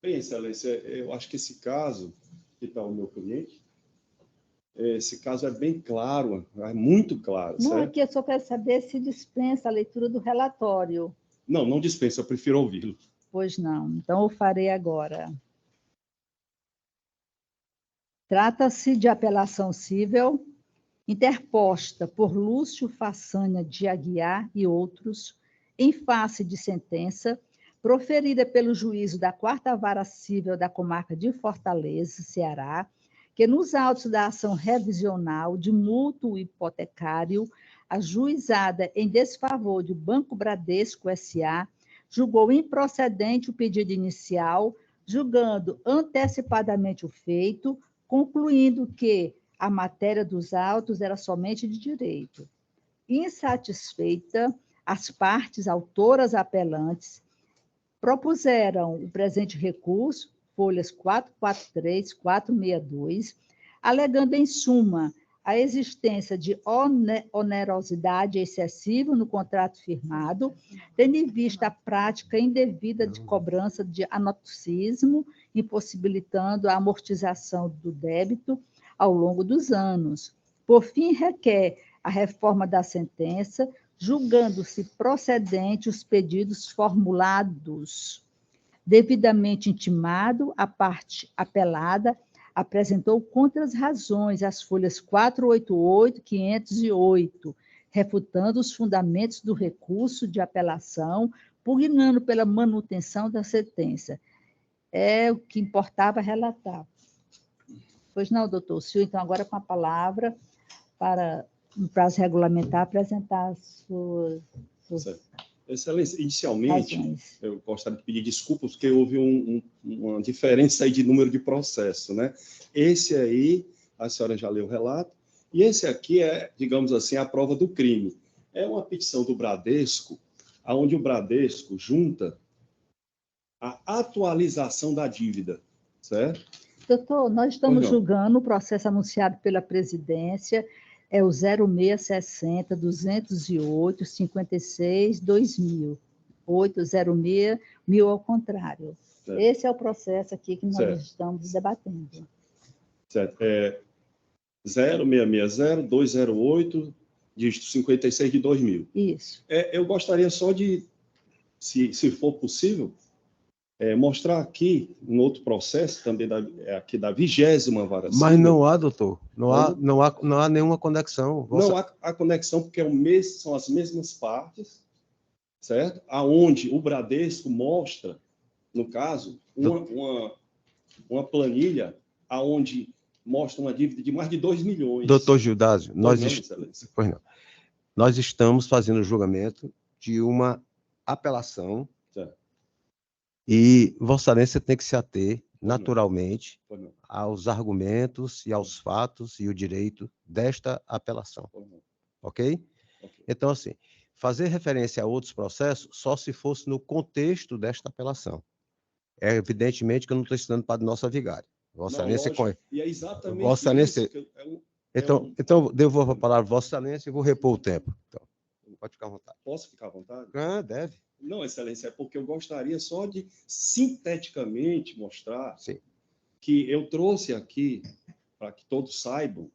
Bem, Excelência, eu acho que esse caso, que está o meu cliente, esse caso é bem claro, é muito claro. Não, certo? aqui eu só quero saber se dispensa a leitura do relatório. Não dispensa, eu prefiro ouvi-lo. Pois não, então eu farei agora. Trata-se de apelação cível interposta por Lúcio Façanha de Aguiar e outros, em face de sentença proferida pelo juízo da 4ª Vara Cível da Comarca de Fortaleza, Ceará, que nos autos da ação revisional de mútuo hipotecário, ajuizada em desfavor do Banco Bradesco S.A., julgou improcedente o pedido inicial, julgando antecipadamente o feito, concluindo que a matéria dos autos era somente de direito. Insatisfeita, as partes autoras apelantes propuseram o presente recurso, folhas 443, 462, alegando, em suma, a existência de onerosidade excessiva no contrato firmado, tendo em vista a prática indevida de cobrança de anoticismo, impossibilitando a amortização do débito ao longo dos anos. Por fim, requer a reforma da sentença, julgando-se procedente os pedidos formulados. Devidamente intimado, a parte apelada apresentou contra as razões as folhas 488 e 508, refutando os fundamentos do recurso de apelação, pugnando pela manutenção da sentença. É o que importava relatar. Pois não, doutor. O senhor, então, agora com a palavra para, no prazo regulamentar, apresentar as suas Excelência, inicialmente, razões. eu gostaria de pedir desculpas, porque houve uma diferença aí de número de processo, né? Esse aí, a senhora já leu o relato, e esse aqui é, digamos assim, a prova do crime. É uma petição do Bradesco, onde o Bradesco junta a atualização da dívida, certo? Doutor, nós estamos julgando o processo anunciado pela presidência, é o 0660-208-56-2000. 806, 1000 ao contrário. Certo. Esse é o processo aqui que nós estamos debatendo. Certo. 0660-208, dígito 56 de 2000. Isso. Eu gostaria só de, se for possível, mostrar aqui, um outro processo, também aqui da 20ª vara civil. Mas não há, doutor. Não há nenhuma conexão. Não há conexão, porque são as mesmas partes, certo? Aonde o Bradesco mostra, no caso, uma planilha aonde mostra uma dívida de mais de 2 milhões. Doutor Gildásio, Pois não. Nós estamos fazendo o julgamento de uma apelação, certo, e Vossa Excelência tem que se ater naturalmente aos argumentos e aos fatos e o direito desta apelação. Ok? Então, assim, fazer referência a outros processos só se fosse no contexto desta apelação. É evidentemente que eu não estou ensinando para a nossa vigária. Vossa Excelência conhece. E é exatamente Vossa Excelência... isso que Então, devolvo a palavra a Vossa Excelência e vou repor o tempo. Então, pode ficar à vontade. Posso ficar à vontade? Deve. Não, Excelência, é porque eu gostaria só de sinteticamente mostrar que eu trouxe aqui, para que todos saibam,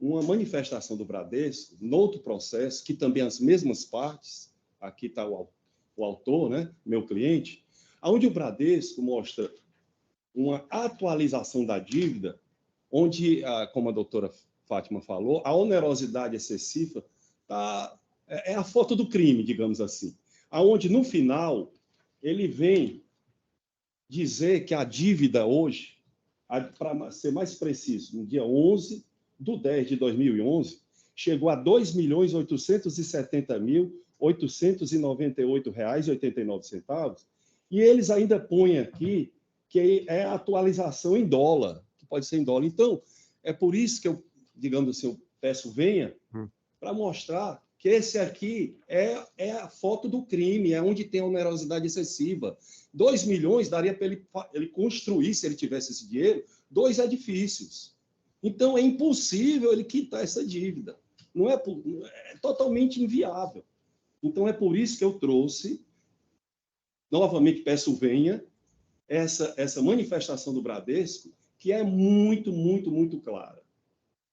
uma manifestação do Bradesco, no outro processo, que também as mesmas partes, aqui está o autor, né, meu cliente, onde o Bradesco mostra uma atualização da dívida, onde, como a doutora Fátima falou, a onerosidade excessiva é a foto do crime, digamos assim, aonde no final ele vem dizer que a dívida hoje, para ser mais preciso, no dia 11/10/2011, chegou a R$ 2.870.898,89, e eles ainda põem aqui que é a atualização em dólar, que pode ser em dólar. Então, é por isso que eu, digamos assim, eu peço venha para mostrar que esse aqui é a foto do crime, é onde tem a onerosidade excessiva. 2 milhões daria para ele construir, se ele tivesse esse dinheiro, 2 edifícios. Então, é impossível ele quitar essa dívida. É totalmente inviável. Então, é por isso que eu trouxe, novamente peço venha, essa manifestação do Bradesco, que é muito, muito, muito clara.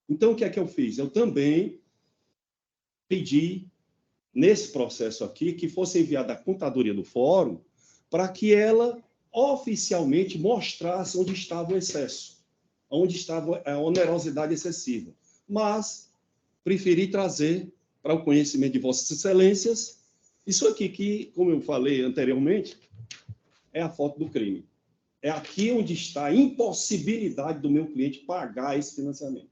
Então, o que é que eu fiz? Eu também pedi, nesse processo aqui, que fosse enviada a contadoria do fórum para que ela oficialmente mostrasse onde estava o excesso, onde estava a onerosidade excessiva. Mas preferi trazer para o conhecimento de Vossas Excelências isso aqui que, como eu falei anteriormente, é a foto do crime. É aqui onde está a impossibilidade do meu cliente pagar esse financiamento.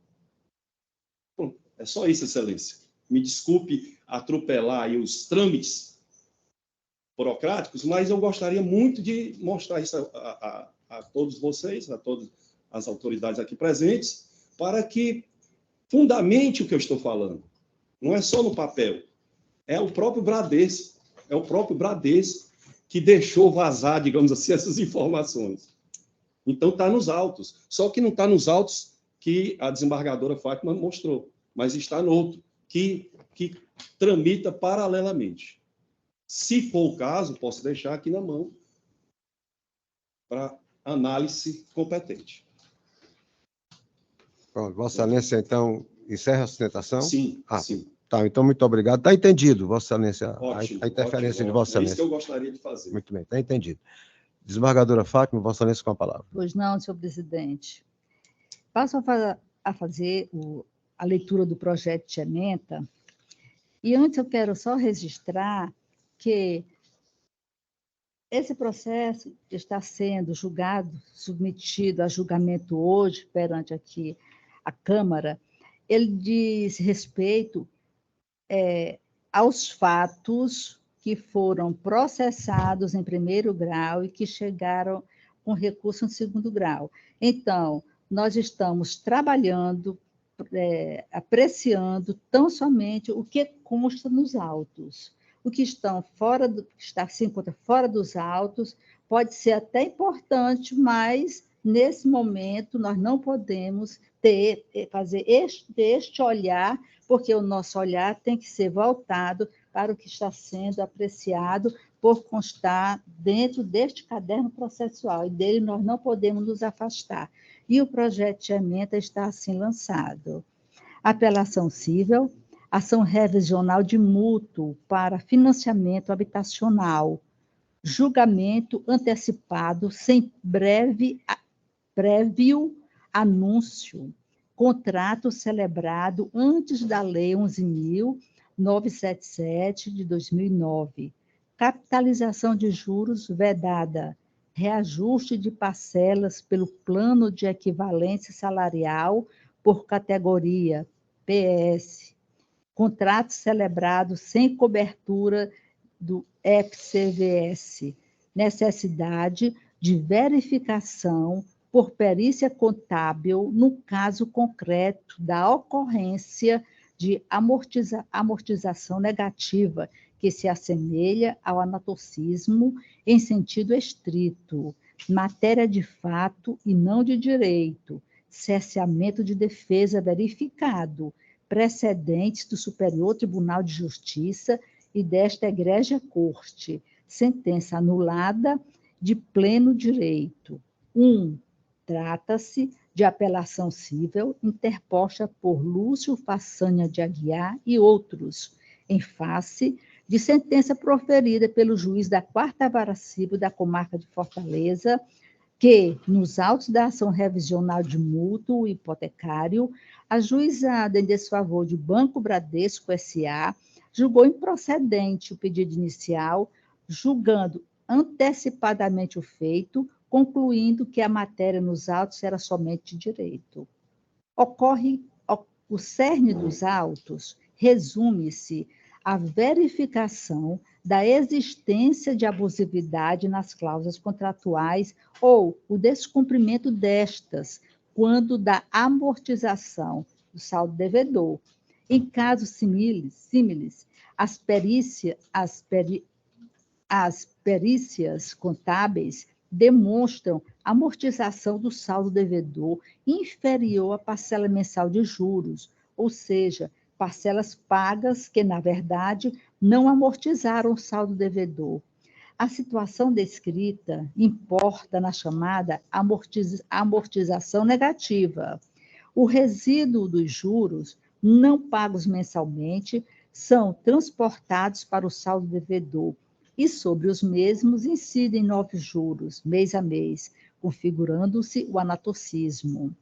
Bom, é só isso, Excelência. Me desculpe atropelar aí os trâmites burocráticos, mas eu gostaria muito de mostrar isso a todos vocês, a todas as autoridades aqui presentes, para que fundamente o que eu estou falando. Não é só no papel, é o próprio Bradesco, que deixou vazar, digamos assim, essas informações. Então, está nos autos. Só que não está nos autos que a desembargadora Fátima mostrou, mas está no outro, que tramita paralelamente. Se for o caso, posso deixar aqui na mão para análise competente. Pronto, Vossa Excelência, então, encerra a sustentação? Sim, sim. Tá, então, muito obrigado. Está entendido, Vossa Excelência, Ótimo, a interferência ótimo, de Vossa Excelência. É isso que eu gostaria de fazer. Muito bem, está entendido. Desembargadora Fátima, Vossa Excelência com a palavra. Pois não, senhor presidente. Passo a fazer a leitura do projeto de ementa, e antes eu quero só registrar que esse processo está sendo julgado, submetido a julgamento hoje, perante aqui a Câmara, ele diz respeito aos fatos que foram processados em primeiro grau e que chegaram com recurso em segundo grau. Então, nós estamos trabalhando, apreciando tão somente o que consta nos autos. O que está se encontra fora dos autos pode ser até importante, mas nesse momento nós não podemos fazer este olhar, porque o nosso olhar tem que ser voltado para o que está sendo apreciado por constar dentro deste caderno processual, e dele nós não podemos nos afastar. E o projeto de ementa está assim lançado. Apelação cível, ação revisional de mútuo para financiamento habitacional, julgamento antecipado sem prévio anúncio, contrato celebrado antes da Lei 11.977 de 2009, capitalização de juros vedada, reajuste de parcelas pelo plano de equivalência salarial por categoria, PS, contrato celebrado sem cobertura do FCVS, necessidade de verificação por perícia contábil no caso concreto da ocorrência de amortização negativa, que se assemelha ao anatorcismo em sentido estrito, matéria de fato e não de direito, cerceamento de defesa verificado, precedentes do Superior Tribunal de Justiça e desta Egrégia Corte, sentença anulada de pleno direito. 1. Trata-se de apelação cível interposta por Lúcio Façanha de Aguiar e outros, em face de sentença proferida pelo juiz da 4ª Vara Civil da Comarca de Fortaleza, que, nos autos da ação revisional de mútuo hipotecário, ajuizada em desfavor de Banco Bradesco S.A., julgou improcedente o pedido inicial, julgando antecipadamente o feito, concluindo que a matéria nos autos era somente de direito. O cerne dos autos resume-se à verificação da existência de abusividade nas cláusulas contratuais ou o descumprimento destas, quando da amortização do saldo devedor. Em casos símiles, as perícias contábeis demonstram amortização do saldo devedor inferior à parcela mensal de juros, ou seja, parcelas pagas que, na verdade, não amortizaram o saldo devedor. A situação descrita importa na chamada amortização negativa. O resíduo dos juros não pagos mensalmente são transportados para o saldo devedor e sobre os mesmos incidem novos juros, mês a mês, configurando-se o anatorcismo.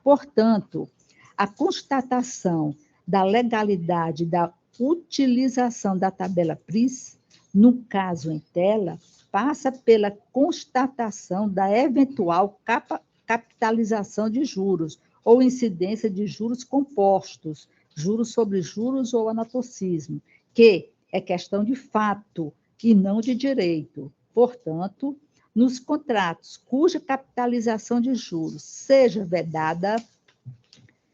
Portanto, a constatação da legalidade da utilização da tabela PRIS, no caso em tela, passa pela constatação da eventual capitalização de juros ou incidência de juros compostos, juros sobre juros ou anatorcismo, que é questão de fato e não de direito. Portanto, nos contratos cuja capitalização de juros seja vedada,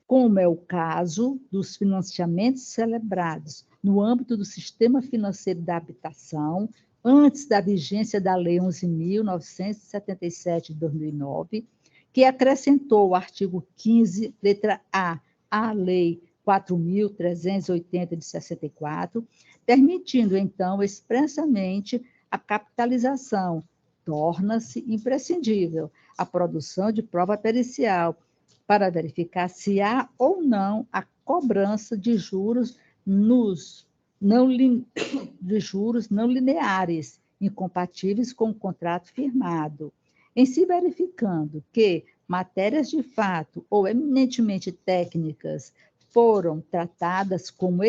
como é o caso dos financiamentos celebrados no âmbito do sistema financeiro da habitação, antes da vigência da Lei 11.977 de 2009, que acrescentou o artigo 15, letra A, à Lei 4.380 de 64, permitindo, então, expressamente a capitalização, torna-se imprescindível a produção de prova pericial para verificar se há ou não a cobrança de juros não lineares, incompatíveis com o contrato firmado. Em se verificando que matérias de fato ou eminentemente técnicas foram tratadas como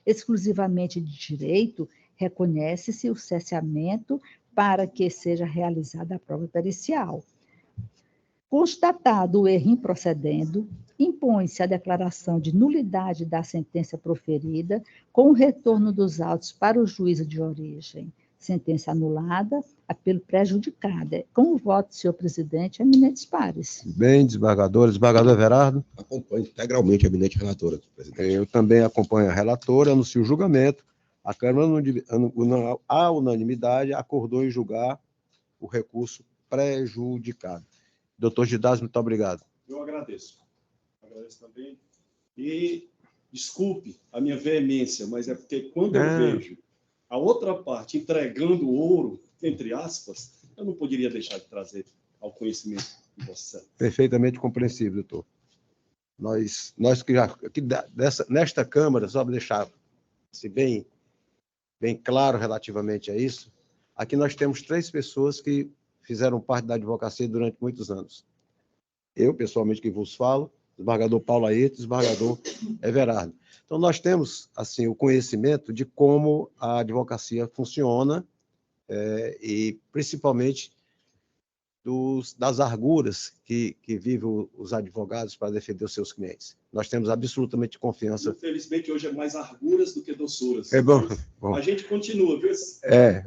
exclusivamente de direito, reconhece-se o cerceamento para que seja realizada a prova pericial. Constatado o erro improcedendo, impõe-se a declaração de nulidade da sentença proferida com o retorno dos autos para o juízo de origem. Sentença anulada, apelo prejudicado. Com o voto do senhor presidente, eminentes pares. Bem, desembargador. Desembargador Everardo. Acompanho integralmente a eminente relatora, presidente. Eu também acompanho a relatora, anuncio o julgamento. A Câmara, à unanimidade, acordou em julgar o recurso prejudicado. Doutor Gidásio, muito obrigado. Eu agradeço. Agradeço também. E desculpe a minha veemência, mas é porque quando eu vejo a outra parte entregando ouro, entre aspas, eu não poderia deixar de trazer ao conhecimento de você. Perfeitamente compreensível, doutor. Nós que já aqui nesta Câmara, só para deixar assim, bem claro relativamente a isso, aqui nós temos 3 pessoas que fizeram parte da advocacia durante muitos anos. Eu, pessoalmente, que vos falo, o desembargador Paulo Ayrton e o desembargador Everardo. Então, nós temos assim o conhecimento de como a advocacia funciona e, principalmente, das arguras que vivem os advogados para defender os seus clientes. Nós temos absolutamente confiança. Infelizmente, hoje é mais arguras do que doçuras. É bom. A gente continua, viu?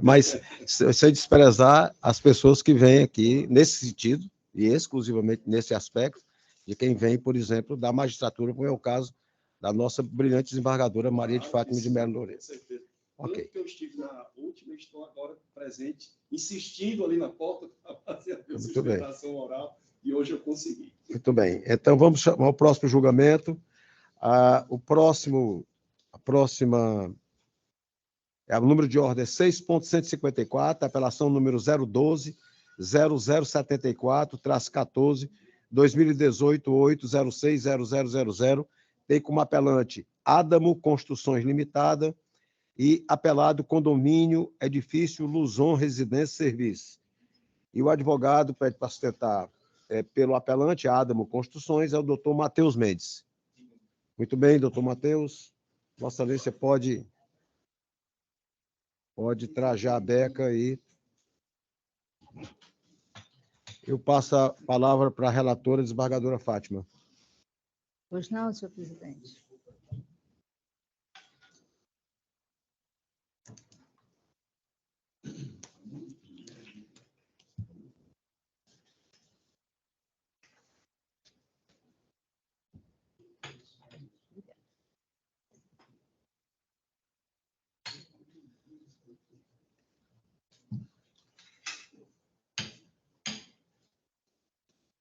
Mas sem desprezar as pessoas que vêm aqui nesse sentido, e exclusivamente nesse aspecto, de quem vem, por exemplo, da magistratura, como é o caso da nossa brilhante desembargadora Maria de Fátima de Melo Loureiro. Com certeza. Ok. Tanto que eu estive na última e estou agora presente, insistindo ali na porta para fazer a sustentação oral, e hoje eu consegui. Muito bem. Então, vamos chamar o próximo julgamento. O número de ordem é 6.154, apelação número 012-0074-14, 2018-806-0000, tem como apelante Adamo Construções Limitada e apelado Condomínio Edifício Luzon Residência Serviço. E o advogado pede para sustentar pelo apelante Adamo Construções é o doutor Matheus Mendes. Muito bem, doutor Matheus. Vossa Excelência pode trajar a beca aí. Eu passo a palavra para a relatora, desembargadora Fátima. Pois não, senhor presidente.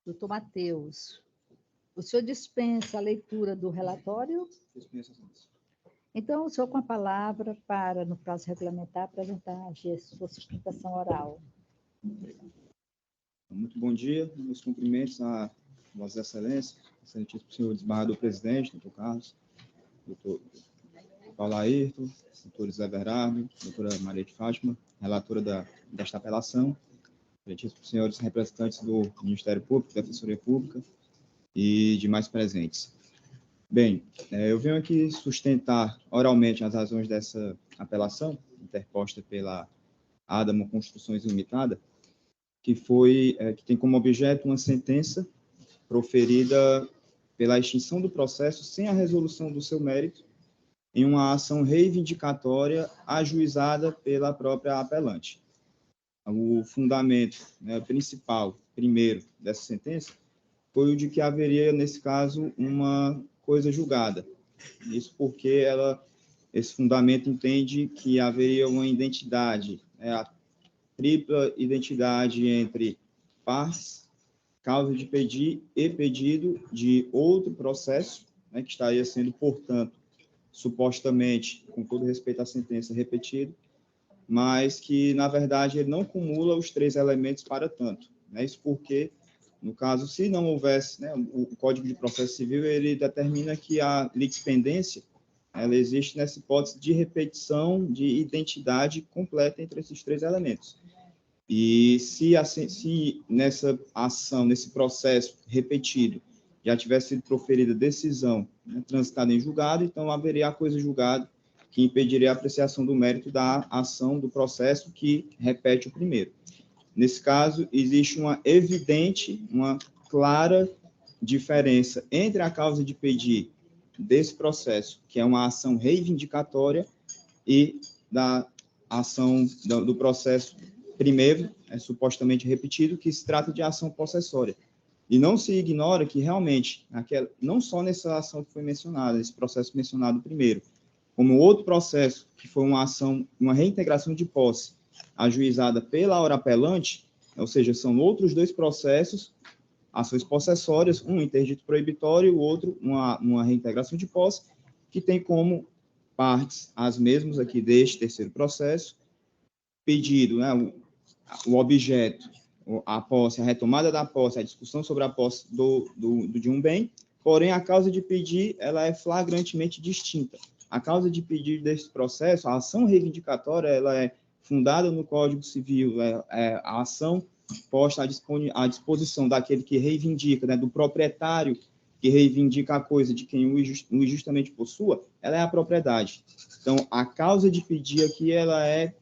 Doutor Matheus, o senhor dispensa a leitura do relatório? Dispensa. Então, o senhor com a palavra para, no prazo regulamentar, apresentar a sua sustentação oral. Muito bom dia, meus cumprimentos a Vossa Excelência, excelentíssimo senhor desembargador presidente, doutor Carlos, doutor Paulo Ayrton, doutor José Everardo, doutora Maria de Fátima, relatora desta apelação, excelentíssimos senhores representantes do Ministério Público, da Defensoria Pública e demais presentes. Bem, eu venho aqui sustentar oralmente as razões dessa apelação, interposta pela Adamo Construções Limitada, que tem como objeto uma sentença proferida pela extinção do processo sem a resolução do seu mérito em uma ação reivindicatória ajuizada pela própria apelante. O fundamento principal, primeiro, dessa sentença foi o de que haveria, nesse caso, uma coisa julgada. Isso porque esse fundamento entende que haveria uma identidade, a tripla identidade entre partes, causa de pedir e pedido de outro processo, que estaria sendo, portanto, supostamente, com todo respeito à sentença, repetido, mas que, na verdade, ele não cumula os 3 elementos para tanto. Isso porque, no caso, se não houvesse, o Código de Processo Civil, ele determina que a litispendência, ela existe nessa hipótese de repetição de identidade completa entre esses 3 elementos. E se nessa ação, nesse processo repetido, já tivesse sido proferida decisão transitada em julgado, então haveria a coisa julgada que impediria a apreciação do mérito da ação do processo que repete o primeiro. Nesse caso, existe uma evidente, uma clara diferença entre a causa de pedir desse processo, que é uma ação reivindicatória, e da ação do processo primeiro, supostamente repetido, que se trata de ação possessória. E não se ignora que realmente, não só nessa ação que foi mencionada, esse processo mencionado primeiro, como outro processo, que foi uma ação, uma reintegração de posse, ajuizada pela hora apelante, ou seja, são outros 2 processos, ações possessórias, um interdito proibitório e o outro uma reintegração de posse, que tem como partes as mesmas aqui deste terceiro processo, pedido, o objeto, a posse, a retomada da posse, a discussão sobre a posse de um bem, porém a causa de pedir ela é flagrantemente distinta. A causa de pedir desse processo, a ação reivindicatória, ela é fundada no Código Civil, a ação posta à disposição daquele que reivindica, né, do proprietário que reivindica a coisa de quem o injustamente possua, ela é a propriedade. Então, a causa de pedir aqui, ela é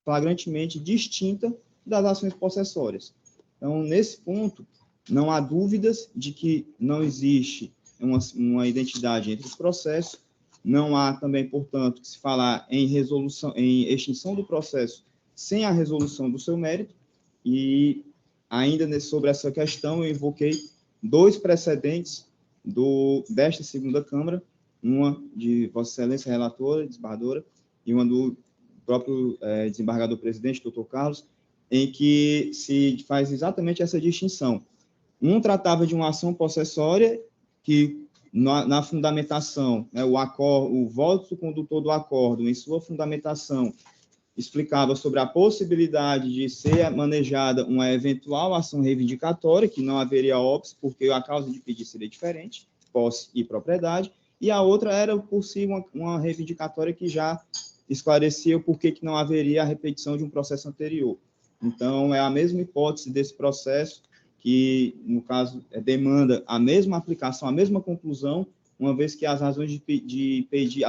flagrantemente distinta das ações possessórias. Então, nesse ponto, não há dúvidas de que não existe uma identidade entre os processos, não há também, portanto, que se falar em resolução, em extinção do processo sem a resolução do seu mérito, e ainda sobre essa questão eu invoquei 2 precedentes desta segunda Câmara, uma de Vossa Excelência Relatora, desembargadora, e uma do próprio desembargador-presidente, doutor Carlos, em que se faz exatamente essa distinção. Um tratava de uma ação possessória que, na fundamentação, né, o voto condutor do acordo, em sua fundamentação, explicava sobre a possibilidade de ser manejada uma eventual ação reivindicatória, que não haveria óbice, porque a causa de pedir seria diferente, posse e propriedade, e a outra era, por si, uma reivindicatória que já esclarecia o porquê que não haveria a repetição de um processo anterior. Então, é a mesma hipótese desse processo, que, no caso, demanda a mesma aplicação, a mesma conclusão, uma vez que as razões de pedir,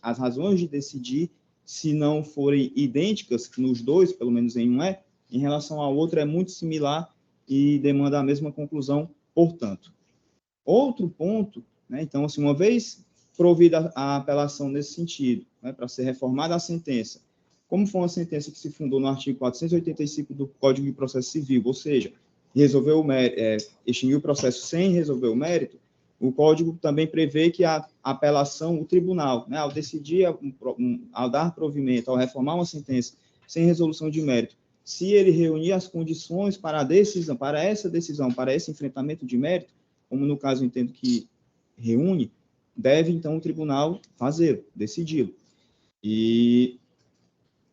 as razões de decidir, se não forem idênticas nos dois, pelo menos em um em relação ao outro é muito similar e demanda a mesma conclusão, portanto. Outro ponto, né, então, assim, uma vez provida a apelação nesse sentido, né, para ser reformada a sentença, como foi uma sentença que se fundou no artigo 485 do Código de Processo Civil, ou seja, extinguiu o processo sem resolver o mérito, o Código também prevê que a apelação, o tribunal, né, ao decidir, ao dar provimento, ao reformar uma sentença sem resolução de mérito, se ele reunir as condições para essa decisão, para esse enfrentamento de mérito, como no caso eu entendo que reúne, deve então o tribunal fazê-lo, decidi-lo. E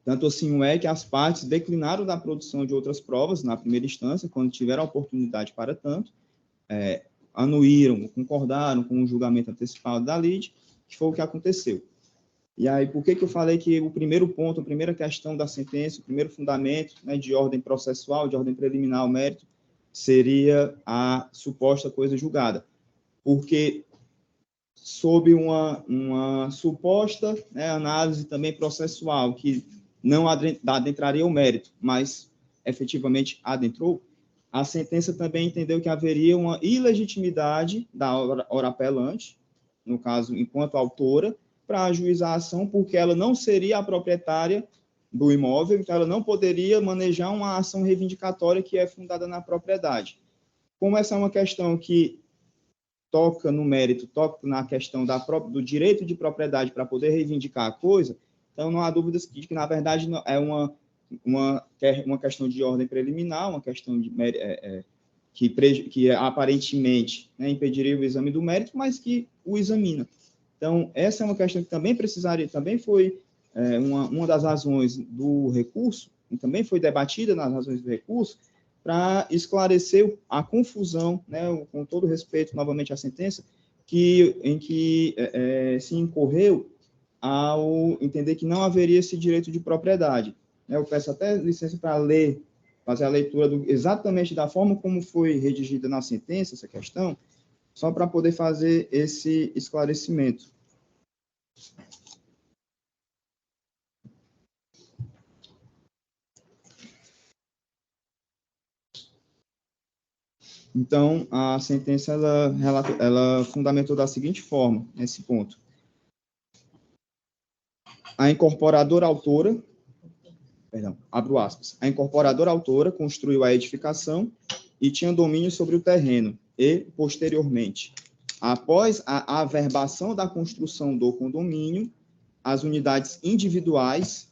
tanto assim que as partes declinaram da produção de outras provas na primeira instância, quando tiveram a oportunidade para tanto, anuíram, concordaram com o julgamento antecipado da lide, que foi o que aconteceu. E aí, por que eu falei que o primeiro ponto, a primeira questão da sentença, o primeiro fundamento, né, de ordem processual, de ordem preliminar ao mérito, seria a suposta coisa julgada? Porque, sob uma suposta, né, análise também processual, que não adentraria o mérito, mas efetivamente adentrou, a sentença também entendeu que haveria uma ilegitimidade da ora apelante, no caso, enquanto autora, para ajuizar a ação, porque ela não seria a proprietária do imóvel, então ela não poderia manejar uma ação reivindicatória que é fundada na propriedade. Como essa é uma questão que toca no mérito, toca na questão do direito de propriedade para poder reivindicar a coisa, então não há dúvidas de que, na verdade, é uma questão de ordem preliminar, uma questão de que aparentemente, né, impediria o exame do mérito, mas que o examina. Então, essa é uma questão que também foi uma das razões do recurso, e também foi debatida nas razões do recurso, para esclarecer a confusão, né, com todo respeito, novamente, à sentença, em que se incorreu ao entender que não haveria esse direito de propriedade. Eu peço até licença para fazer a leitura exatamente da forma como foi redigida na sentença, essa questão, só para poder fazer esse esclarecimento. Então, a sentença ela fundamentou da seguinte forma, nesse ponto. A incorporadora autora, abro aspas, a incorporadora autora construiu a edificação e tinha domínio sobre o terreno e, posteriormente, após a averbação da construção do condomínio, as unidades individuais,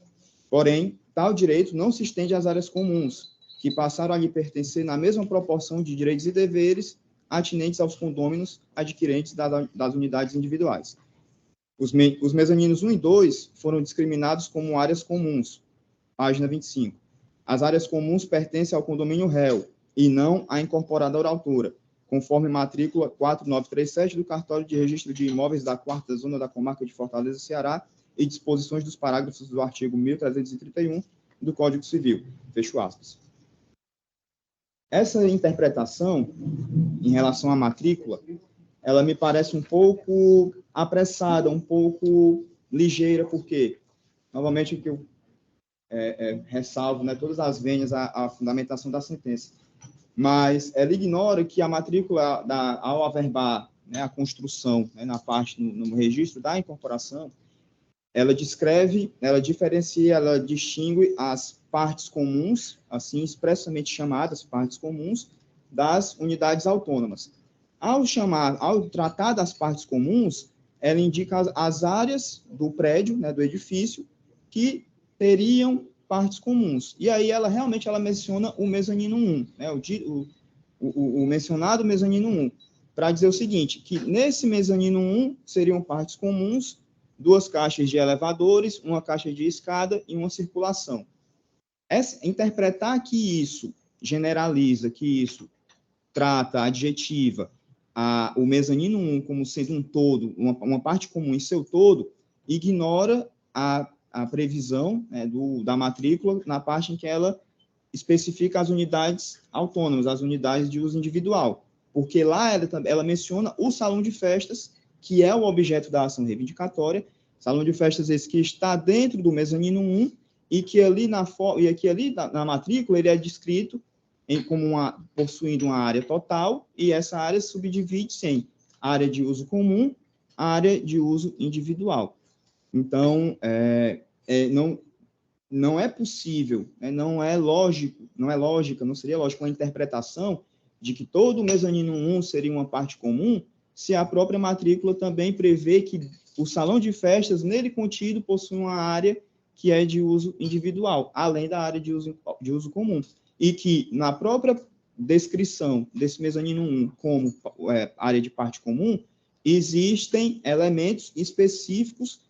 porém, tal direito não se estende às áreas comuns, que passaram a lhe pertencer na mesma proporção de direitos e deveres atinentes aos condôminos adquirentes das unidades individuais. Os mezaninos 1 e 2 foram discriminados como áreas comuns, página 25. As áreas comuns pertencem ao condomínio réu, e não à incorporadora autora, conforme matrícula 4937 do Cartório de Registro de Imóveis da 4ª Zona da Comarca de Fortaleza, Ceará, e disposições dos parágrafos do artigo 1331 do Código Civil. Fecho aspas. Essa interpretação, em relação à matrícula, ela me parece um pouco apressada, um pouco ligeira, porque, novamente, o que eu ressalvo, né, todas as vênias, a fundamentação da sentença, mas ela ignora que a matrícula, ao averbar, né, a construção, né, na parte, no registro da incorporação, ela descreve, ela diferencia, ela distingue as partes comuns, assim expressamente chamadas partes comuns, das unidades autônomas. Ao tratar das partes comuns, ela indica as áreas do prédio, né, do edifício, que teriam partes comuns. E aí ela realmente menciona o mezanino 1, né, o mencionado mezanino 1, para dizer o seguinte, que nesse mezanino 1 seriam partes comuns, 2 caixas de elevadores, 1 caixa de escada e 1 circulação. Interpretar que isso generaliza, que isso trata, adjetiva, o mezanino 1 como sendo um todo, uma parte comum em seu todo, ignora a previsão, né, da matrícula na parte em que ela especifica as unidades autônomas, as unidades de uso individual, porque lá ela menciona o salão de festas, que é o objeto da ação reivindicatória, salão de festas esse que está dentro do mezanino 1, e que ali na matrícula ele é descrito possuindo uma área total, e essa área subdivide-se em área de uso comum, área de uso individual. Então, não é possível, né, não seria lógico uma interpretação de que todo o mezanino 1 seria uma parte comum, se a própria matrícula também prevê que o salão de festas, nele contido, possui uma área que é de uso individual, além da área de uso comum. E que, na própria descrição desse mezanino 1 como área de parte comum, existem elementos específicos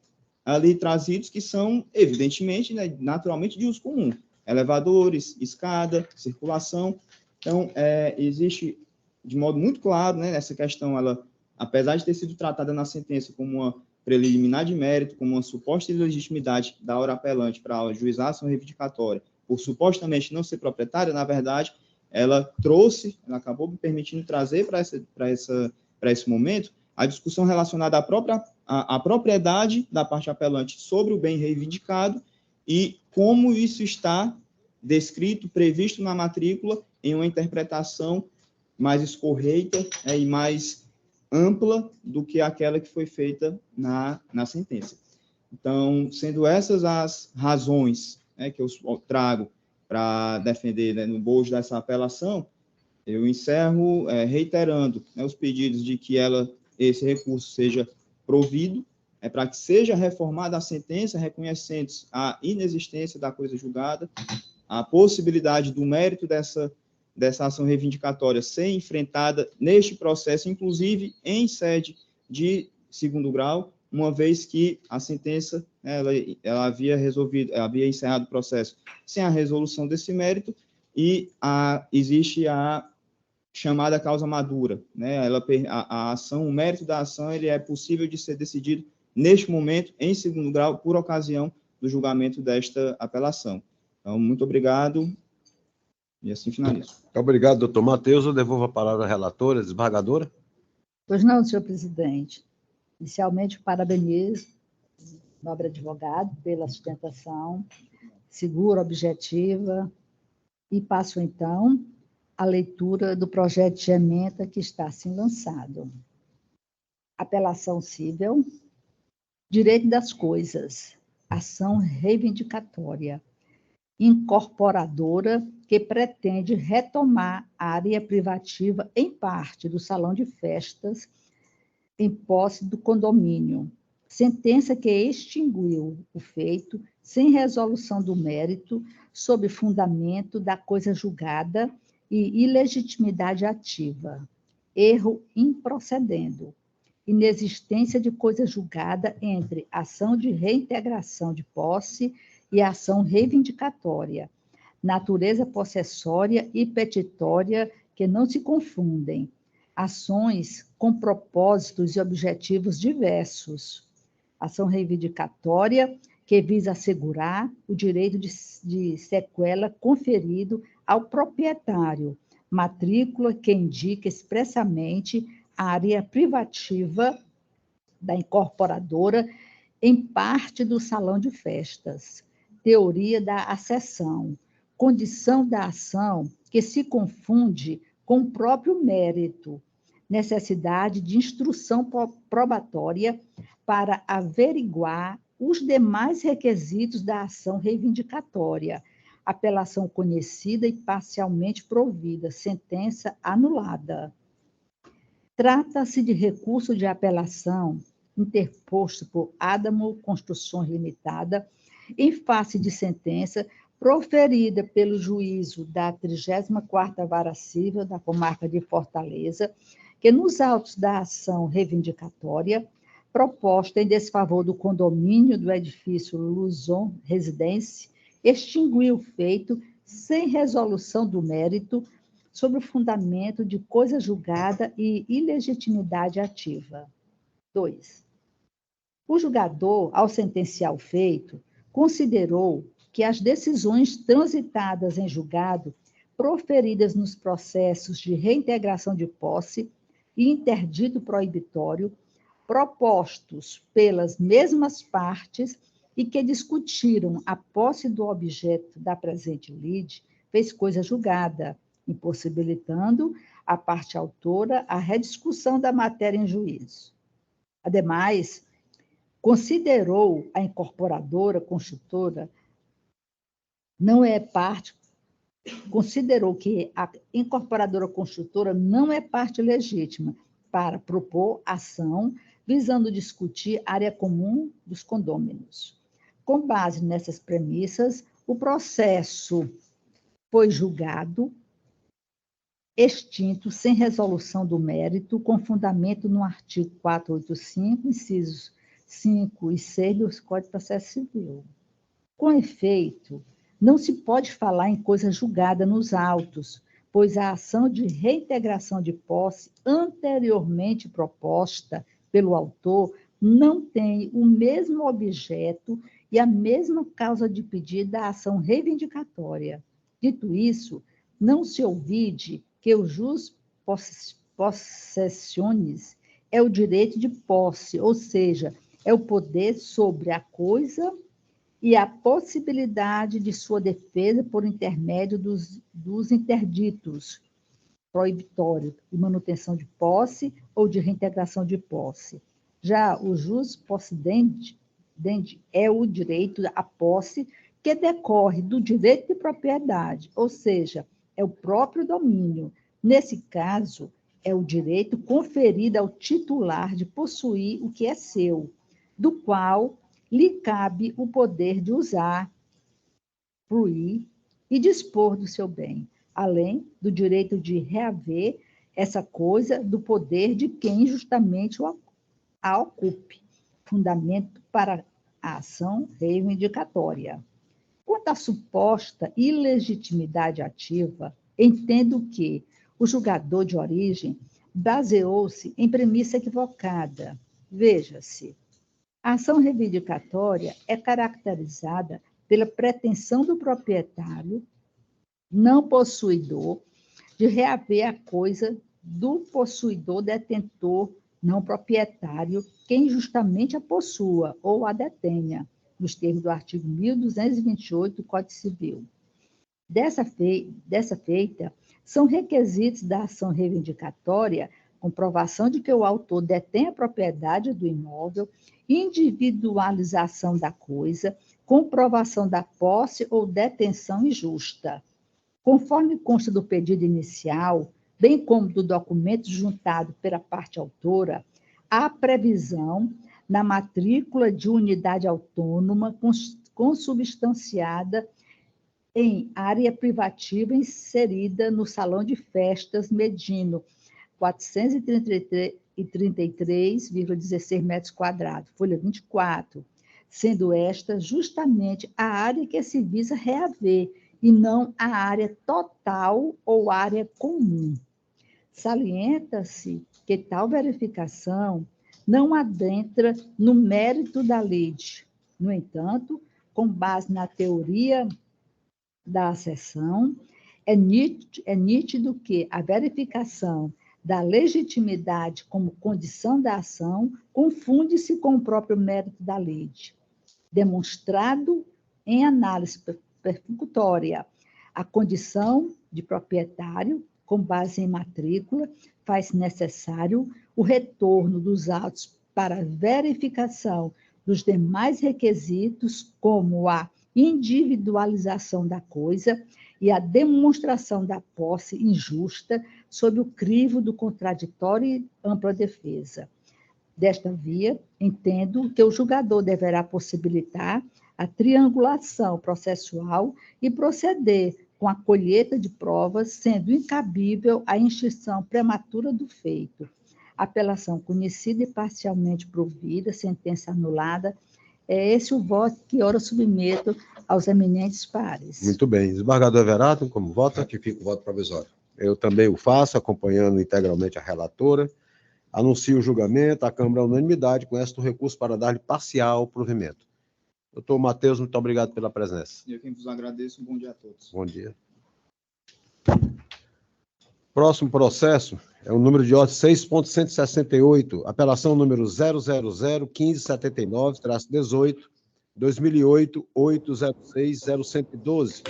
ali trazidos que são, evidentemente, né, naturalmente, de uso comum. Elevadores, escada, circulação. Então, existe, de modo muito claro, né, essa questão, ela, apesar de ter sido tratada na sentença como uma preliminar de mérito, como uma suposta ilegitimidade da hora apelante para ajuizar a ação reivindicatória, por supostamente não ser proprietária, na verdade, ela acabou me permitindo trazer para esse momento a discussão relacionada à propriedade da parte apelante sobre o bem reivindicado e como isso está descrito, previsto na matrícula, em uma interpretação mais escorreita e mais ampla do que aquela que foi feita na sentença. Então, sendo essas as razões, né, que eu trago para defender, né, no bojo dessa apelação, eu encerro reiterando, né, os pedidos de que esse recurso seja provido, para que seja reformada a sentença, reconhecendo a inexistência da coisa julgada, a possibilidade do mérito dessa ação reivindicatória ser enfrentada neste processo, inclusive em sede de segundo grau, uma vez que a sentença ela havia encerrado o processo sem a resolução desse mérito e existe a chamada causa madura, né? A ação, o mérito da ação, ele é possível de ser decidido neste momento em segundo grau por ocasião do julgamento desta apelação. Então, muito obrigado. E assim finalizo. Obrigado, doutor Matheus. Eu devolvo a palavra à relatora, desembargadora. Pois não, senhor presidente. Inicialmente, parabenizo o nobre advogado pela sustentação segura, objetiva, e passo, então, a leitura do projeto de ementa que está assim lançado. Apelação cível, direito das coisas, ação reivindicatória, incorporadora que pretende retomar a área privativa em parte do salão de festas em posse do condomínio. Sentença que extinguiu o feito sem resolução do mérito, sob fundamento da coisa julgada e ilegitimidade ativa. Erro improcedendo. Inexistência de coisa julgada entre ação de reintegração de posse e ação reivindicatória. Natureza possessória e petitória que não se confundem. ações com propósitos e objetivos diversos. Ação reivindicatória, que visa assegurar o direito de sequela conferido ao proprietário, matrícula que indica expressamente a área privativa da incorporadora em parte do salão de festas. Teoria da acessão, condição da ação que se confunde com o próprio mérito, necessidade de instrução probatória para averiguar os demais requisitos da ação reivindicatória, apelação conhecida e parcialmente provida, sentença anulada. Trata-se de recurso de apelação interposto por Adamo Construções Limitada, em face de sentença proferida pelo juízo da 34ª Vara Civil da Comarca de Fortaleza, que nos autos da ação reivindicatória, proposta em desfavor do condomínio do edifício Luzon Residência, extinguiu o feito sem resolução do mérito sobre o fundamento de coisa julgada e ilegitimidade ativa. 2. O julgador, ao sentenciar o feito, considerou que as decisões transitadas em julgado, proferidas nos processos de reintegração de posse e interdito proibitório, propostos pelas mesmas partes e que discutiram a posse do objeto da presente lide, fez coisa julgada, impossibilitando a parte autora a rediscussão da matéria em juízo. Ademais, considerou a incorporadora construtora considerou que a incorporadora construtora não é parte legítima para propor ação visando discutir área comum dos condôminos. Com base nessas premissas, o processo foi julgado, extinto, sem resolução do mérito, com fundamento no artigo 485, incisos 5 e 6 do Código de Processo Civil. Com efeito, não se pode falar em coisa julgada nos autos, pois a ação de reintegração de posse anteriormente proposta pelo autor não tem o mesmo objeto e a mesma causa de pedido da ação reivindicatória. Dito isso, não se ouvide que o jus possessionis é o direito de posse, ou seja, é o poder sobre a coisa e a possibilidade de sua defesa por intermédio dos interditos proibitório de manutenção de posse ou de reintegração de posse. Já o jus possidendi é o direito à posse que decorre do direito de propriedade, ou seja, é o próprio domínio. Nesse caso, é o direito conferido ao titular de possuir o que é seu, do qual lhe cabe o poder de usar, fruir e dispor do seu bem, além do direito de reaver essa coisa do poder de quem justamente a ocupe, fundamento para a ação reivindicatória. Quanto à suposta ilegitimidade ativa, entendo que o julgador de origem baseou-se em premissa equivocada. Veja-se, a ação reivindicatória é caracterizada pela pretensão do proprietário, não possuidor, de reaver a coisa do possuidor detentor não proprietário que injustamente a possua ou a detenha, nos termos do artigo 1228 do Código Civil. Dessa feita, são requisitos da ação reivindicatória comprovação de que o autor detém a propriedade do imóvel, individualização da coisa, comprovação da posse ou detenção injusta. Conforme consta do pedido inicial, bem como do documento juntado pela parte autora, há previsão na matrícula de unidade autônoma consubstanciada em área privativa inserida no salão de festas medindo 433,16 metros quadrados, folha 24, sendo esta justamente a área que se visa reaver, e não a área total ou área comum. Salienta-se que tal verificação não adentra no mérito da lide. No entanto, com base na teoria da acessão, é nítido que a verificação da legitimidade como condição da ação confunde-se com o próprio mérito da lide. Demonstrado em análise perfunctória a condição de proprietário, com base em matrícula, faz necessário o retorno dos autos para verificação dos demais requisitos, como a individualização da coisa e a demonstração da posse injusta sob o crivo do contraditório e ampla defesa. Desta via, entendo que o julgador deverá possibilitar a triangulação processual e proceder com a colheita de provas, sendo incabível a extinção prematura do feito. Apelação conhecida e parcialmente provida, sentença anulada. É esse o voto que ora submeto aos eminentes pares. Muito bem. Desembargador Everardo, como vota? Ratifico o voto provisório. Eu também o faço, acompanhando integralmente a relatora. Anuncio o julgamento, a Câmara unanimidade, com esta o recurso para dar-lhe parcial provimento. Doutor Matheus, muito obrigado pela presença. Eu quem vos agradeço, bom dia a todos. Bom dia. Próximo processo é o número de ordem 6.168, apelação número 000-1579-18, 2008-806-0112.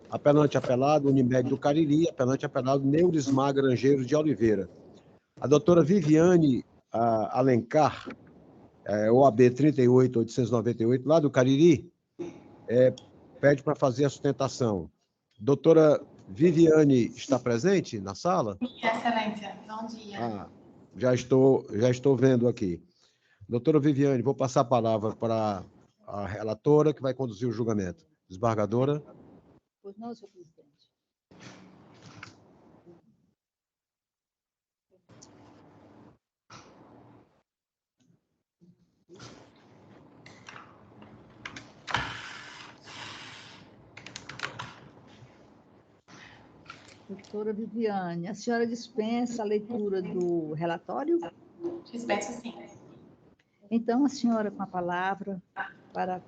Apelante apelado, Unimed do Cariri, apelante apelado, Neurismar Grangeiro de Oliveira. A doutora Viviane Alencar, OAB 38898, lá do Cariri, pede para fazer a sustentação. Doutora Viviane está presente na sala? Sim, Excelência. Bom dia. Já estou vendo aqui. Doutora Viviane, vou passar a palavra para a relatora, que vai conduzir o julgamento. Desembargadora. Pois não, senhor presidente. Doutora Viviane, a senhora dispensa a leitura do relatório? Dispenso, sim. Então, a senhora com a palavra para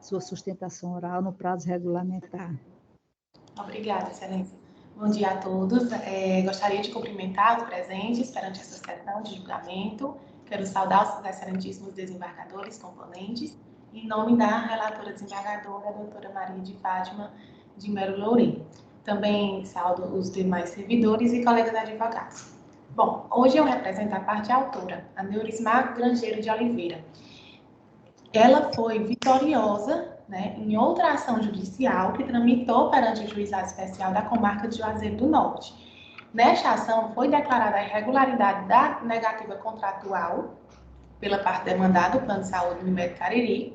sua sustentação oral no prazo regulamentar. Obrigada, Excelência. Bom dia a todos. Gostaria de cumprimentar os presentes perante essa sessão de julgamento. Quero saudar os excelentíssimos desembargadores componentes, em nome da relatora desembargadora, a doutora Maria de Fátima de Melo Loureiro. Também saúdo os demais servidores e colegas advogados. Bom, hoje eu represento a parte autora, a Neurismar Grangeiro de Oliveira. Ela foi vitoriosa, né, em outra ação judicial que tramitou perante o Juizado Especial da Comarca de Juazeiro do Norte. Nesta ação, foi declarada a irregularidade da negativa contratual pela parte demandada, o Plano de Saúde Unimed Cariri,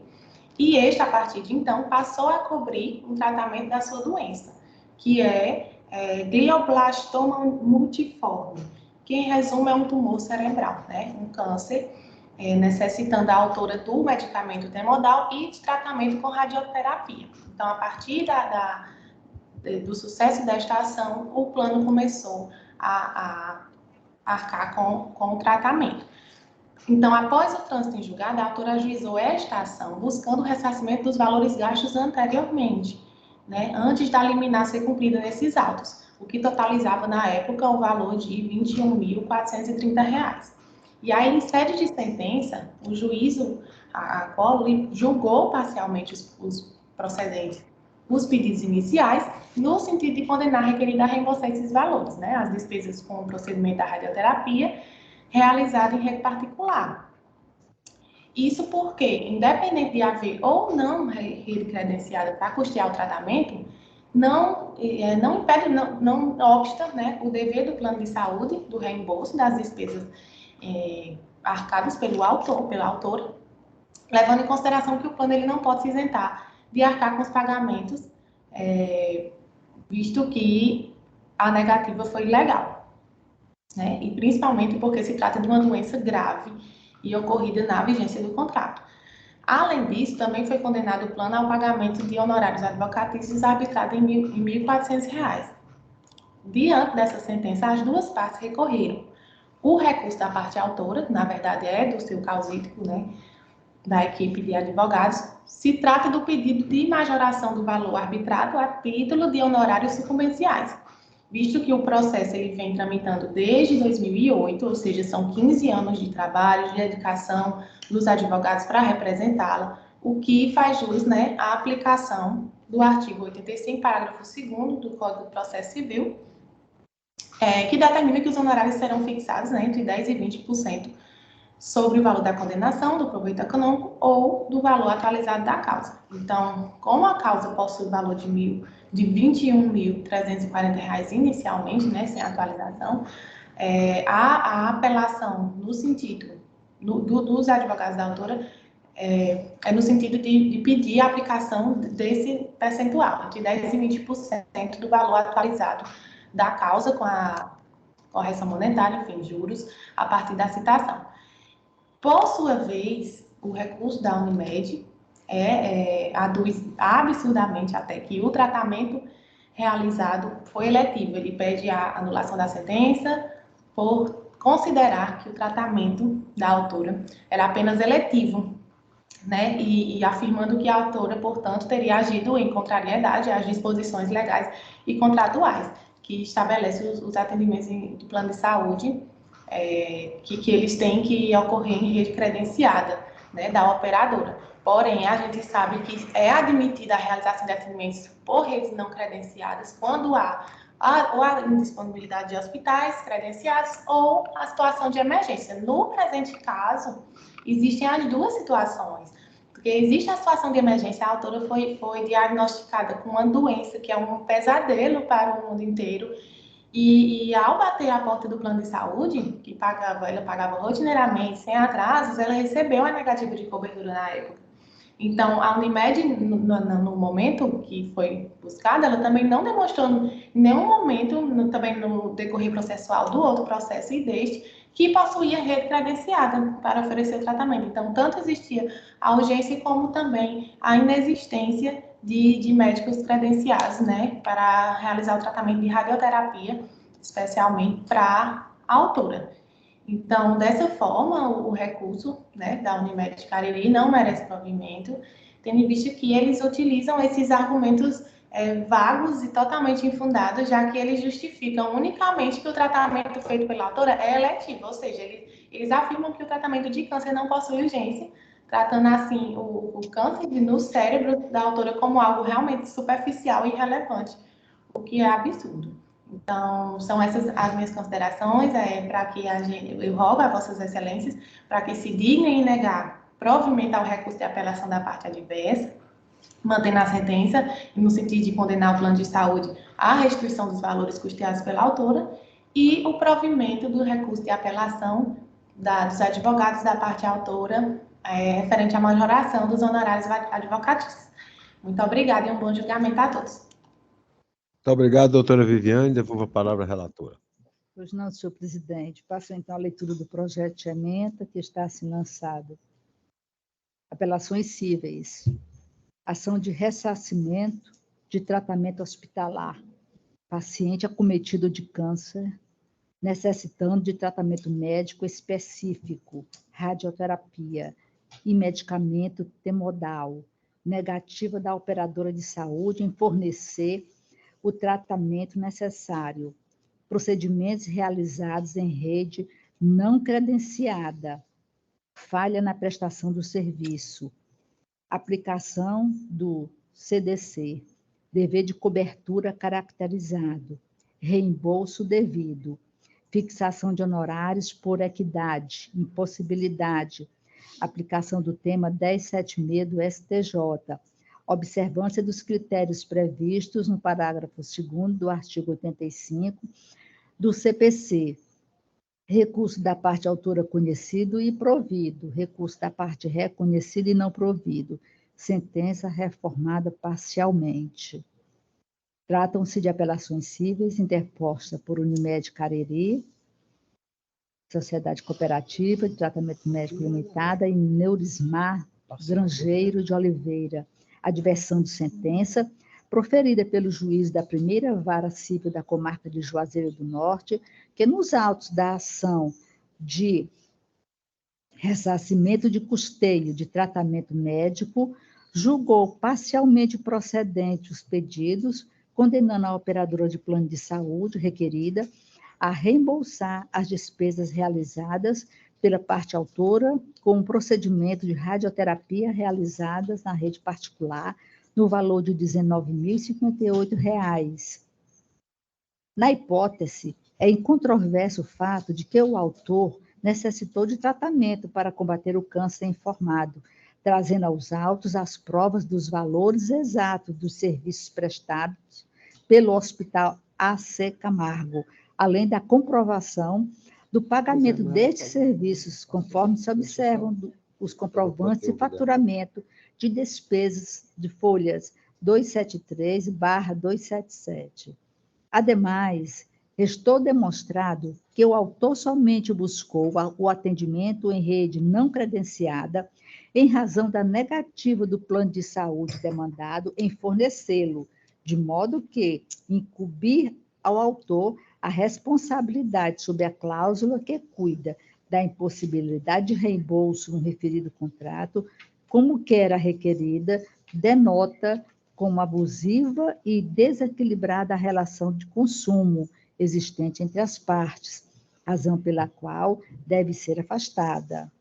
e este, a partir de então, passou a cobrir o tratamento da sua doença, que é glioblastoma multiforme, que em resumo é um tumor cerebral, né? Um câncer, necessitando a autora do medicamento temodal e de tratamento com radioterapia. Então, a partir do sucesso desta ação, o plano começou a arcar com o tratamento. Então, após o trânsito em julgado, a autora ajuizou esta ação buscando o ressarcimento dos valores gastos anteriormente, né, antes da liminar ser cumprida nesses autos, o que totalizava, na época, o valor de R$ 21.430. E aí, em sede de sentença, o juízo, a qual julgou parcialmente os procedentes, os pedidos iniciais, no sentido de condenar a requerida a reembolsar esses valores, né, as despesas com o procedimento da radioterapia, realizado em rede particular. Isso porque, independente de haver ou não rede credenciada para custear o tratamento, não impede, não obsta, né, o dever do plano de saúde, do reembolso das despesas arcadas pela autora, levando em consideração que o plano ele não pode se isentar de arcar com os pagamentos, visto que a negativa foi ilegal. Né? E principalmente porque se trata de uma doença grave e ocorrida na vigência do contrato. Além disso, também foi condenado o plano ao pagamento de honorários advocatícios arbitrados em R$ 1.400. Diante dessa sentença, as duas partes recorreram. O recurso da parte autora, na verdade é do seu causídico, né, da equipe de advogados, se trata do pedido de majoração do valor arbitrado a título de honorários sucumbenciais, visto que o processo ele vem tramitando desde 2008, ou seja, são 15 anos de trabalho, de dedicação dos advogados para representá-la, o que faz jus, né, à aplicação do artigo 85, parágrafo 2º do Código do Processo Civil, que determina que os honorários serão fixados, né, entre 10% e 20% sobre o valor da condenação, do proveito econômico ou do valor atualizado da causa. Então, como a causa possui o valor de R$ 21.340 inicialmente, né, sem atualização, a apelação no sentido dos advogados da autora é no sentido de pedir a aplicação desse percentual, entre 10% e 20% do valor atualizado da causa com a correção monetária, enfim, juros, a partir da citação. Por sua vez, o recurso da Unimed aduz absurdamente até que o tratamento realizado foi eletivo. Ele pede a anulação da sentença por considerar que o tratamento da autora era apenas eletivo, né? E afirmando que a autora, portanto, teria agido em contrariedade às disposições legais e contratuais que estabelece os atendimentos do plano de saúde, que eles têm que ocorrer em rede credenciada, né, da operadora. Porém, a gente sabe que é admitida a realização de atendimentos por redes não credenciadas quando há a indisponibilidade de hospitais credenciados ou a situação de emergência. No presente caso, existem as duas situações. Porque existe a situação de emergência, a autora foi diagnosticada com uma doença que é um pesadelo para o mundo inteiro, e ao bater a porta do plano de saúde, que ela pagava rotineiramente, sem atrasos, ela recebeu a negativa de cobertura na época. Então, a Unimed, no momento que foi buscada, ela também não demonstrou em nenhum momento, também no decorrer processual do outro processo e deste, que possuía rede credenciada para oferecer o tratamento. Então, tanto existia a urgência como também a inexistência de médicos credenciados, né, para realizar o tratamento de radioterapia, especialmente para a autora. Então, dessa forma, o recurso, né, da Unimed Cariri não merece provimento, tendo em vista que eles utilizam esses argumentos vagos e totalmente infundados, já que eles justificam unicamente que o tratamento feito pela autora é eletivo, ou seja, eles afirmam que o tratamento de câncer não possui urgência, tratando assim o câncer no cérebro da autora como algo realmente superficial e irrelevante, o que é absurdo. Então, são essas as minhas considerações, para que eu rogo a Vossas Excelências para que se dignem em negar provimento ao recurso de apelação da parte adversa, mantendo a sentença no sentido de condenar o plano de saúde à restituição dos valores custeados pela autora e o provimento do recurso de apelação dos advogados da parte autora referente à majoração dos honorários advocatícios. Muito obrigada e um bom julgamento a todos. Muito obrigado, doutora Viviane. Devolvo a palavra à relatora. Pois não, senhor presidente. Passo então a leitura do projeto de ementa que está assim lançado. Apelações cíveis. Ação de ressarcimento de tratamento hospitalar. Paciente acometido de câncer, necessitando de tratamento médico específico, radioterapia e medicamento temodal. Negativa da operadora de saúde em fornecer o tratamento necessário. Procedimentos realizados em rede não credenciada. Falha na prestação do serviço. Aplicação do CDC. Dever de cobertura caracterizado. Reembolso devido. Fixação de honorários por equidade. Impossibilidade. Aplicação do tema 1076 do STJ. Observância dos critérios previstos no parágrafo 2º do artigo 85 do CPC. Recurso da parte autora conhecido e provido. Recurso da parte reconhecida e não provido. Sentença reformada parcialmente. Tratam-se de apelações cíveis interpostas por Unimed Cariri, Sociedade Cooperativa de Tratamento Médico Limitada e Neurismar Grangeiro de Oliveira. Adversão de sentença proferida pelo juiz da primeira vara civil da comarca de Juazeiro do Norte, que nos autos da ação de ressarcimento de custeio de tratamento médico, julgou parcialmente procedente os pedidos, condenando a operadora de plano de saúde requerida a reembolsar as despesas realizadas pela parte autora com o procedimento de radioterapia realizadas na rede particular, no valor de R$ 19.058. Na hipótese, é incontroverso o fato de que o autor necessitou de tratamento para combater o câncer informado, trazendo aos autos as provas dos valores exatos dos serviços prestados pelo Hospital AC Camargo, além da comprovação do pagamento destes serviços, conforme se observam os comprovantes de faturamento de despesas de folhas 273/277. Ademais, restou demonstrado que o autor somente buscou o atendimento em rede não credenciada em razão da negativa do plano de saúde demandado em fornecê-lo, de modo que incumbir ao autor a responsabilidade sobre a cláusula que cuida da impossibilidade de reembolso no referido contrato, como quer a requerida, denota como abusiva e desequilibrada a relação de consumo existente entre as partes, razão pela qual deve ser afastada.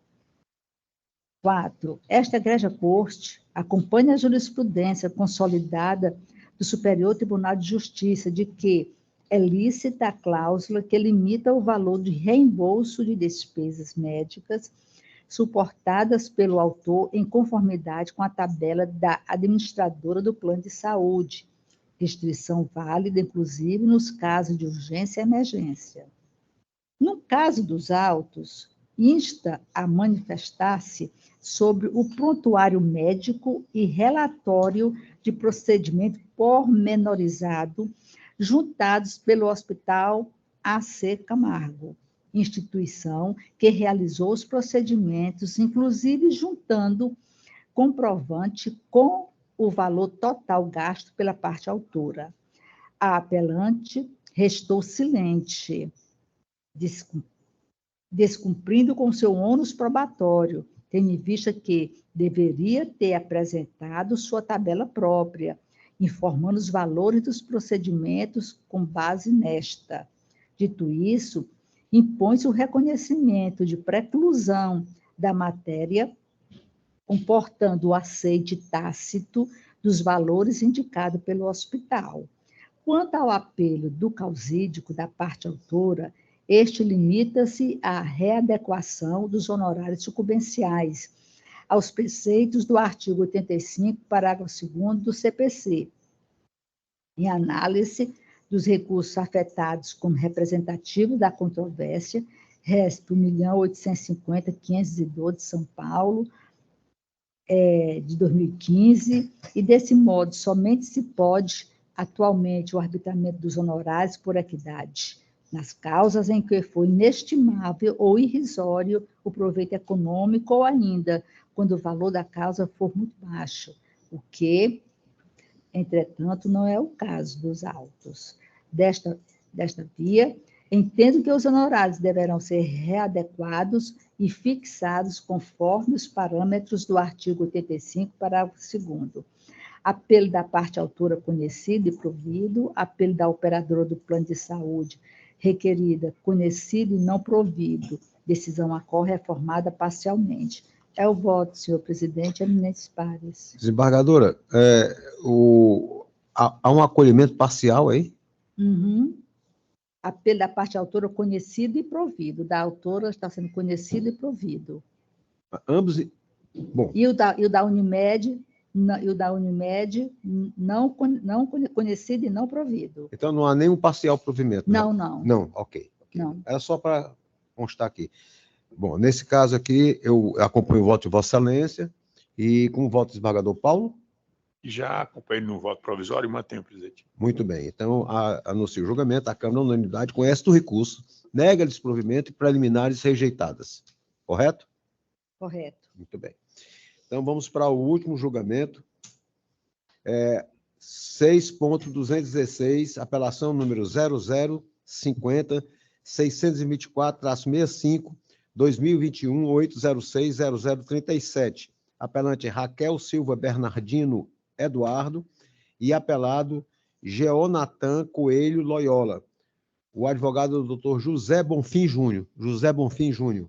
4. Esta egregia corte acompanha a jurisprudência consolidada do Superior Tribunal de Justiça de que é lícita a cláusula que limita o valor de reembolso de despesas médicas suportadas pelo autor em conformidade com a tabela da administradora do plano de saúde, restrição válida, inclusive, nos casos de urgência e emergência. No caso dos autos, insta a manifestar-se sobre o prontuário médico e relatório de procedimento pormenorizado juntados pelo Hospital AC Camargo, instituição que realizou os procedimentos, inclusive juntando comprovante com o valor total gasto pela parte autora. A apelante restou silente, descumprindo com seu ônus probatório, tendo em vista que deveria ter apresentado sua tabela própria, informando os valores dos procedimentos com base nesta. Dito isso, impõe-se o reconhecimento de preclusão da matéria, comportando o aceite tácito dos valores indicados pelo hospital. Quanto ao apelo do causídico da parte autora, este limita-se à readequação dos honorários sucumbenciais aos preceitos do artigo 85, parágrafo 2º do CPC, em análise dos recursos afetados como representativo da controvérsia, RESP 1.850.512 de São Paulo, de 2015, e desse modo somente se pode, atualmente, o arbitramento dos honorários por equidade, nas causas em que for inestimável ou irrisório o proveito econômico ou ainda quando o valor da causa for muito baixo, o que, entretanto, não é o caso dos autos. Desta via, entendo que os honorários deverão ser readequados e fixados conforme os parâmetros do artigo 85, parágrafo 2º. Apelo da parte autora conhecido e provido, apelo da operadora do plano de saúde requerida, conhecido e não provido, decisão a qual reformada parcialmente. É o voto, senhor presidente, eminentes pares. Desembargadora, há um acolhimento parcial aí? Uhum. Apelo da parte autora conhecido e provido. Da autora está sendo conhecido e provido. Ambos? Bom. E o da Unimed, não conhecido e não provido. Então não há nenhum parcial provimento? Não, não. Não, ok. Não. Era só para constar aqui. Bom, nesse caso aqui, eu acompanho o voto de Vossa Excelência e com o voto do desembargador Paulo? Já acompanhei no voto provisório e mantenho, presidente. Muito bem. Então, anuncio o julgamento. A Câmara, na unanimidade, conhece do recurso, nega desprovimento e preliminares rejeitadas. Correto? Correto. Muito bem. Então, vamos para o último julgamento. 6.216, apelação número 0050-624-65, 2021-806-0037. Apelante Raquel Silva Bernardino Eduardo e apelado Geonatan Coelho Loyola. O advogado doutor José Bonfim Júnior. José Bonfim Júnior.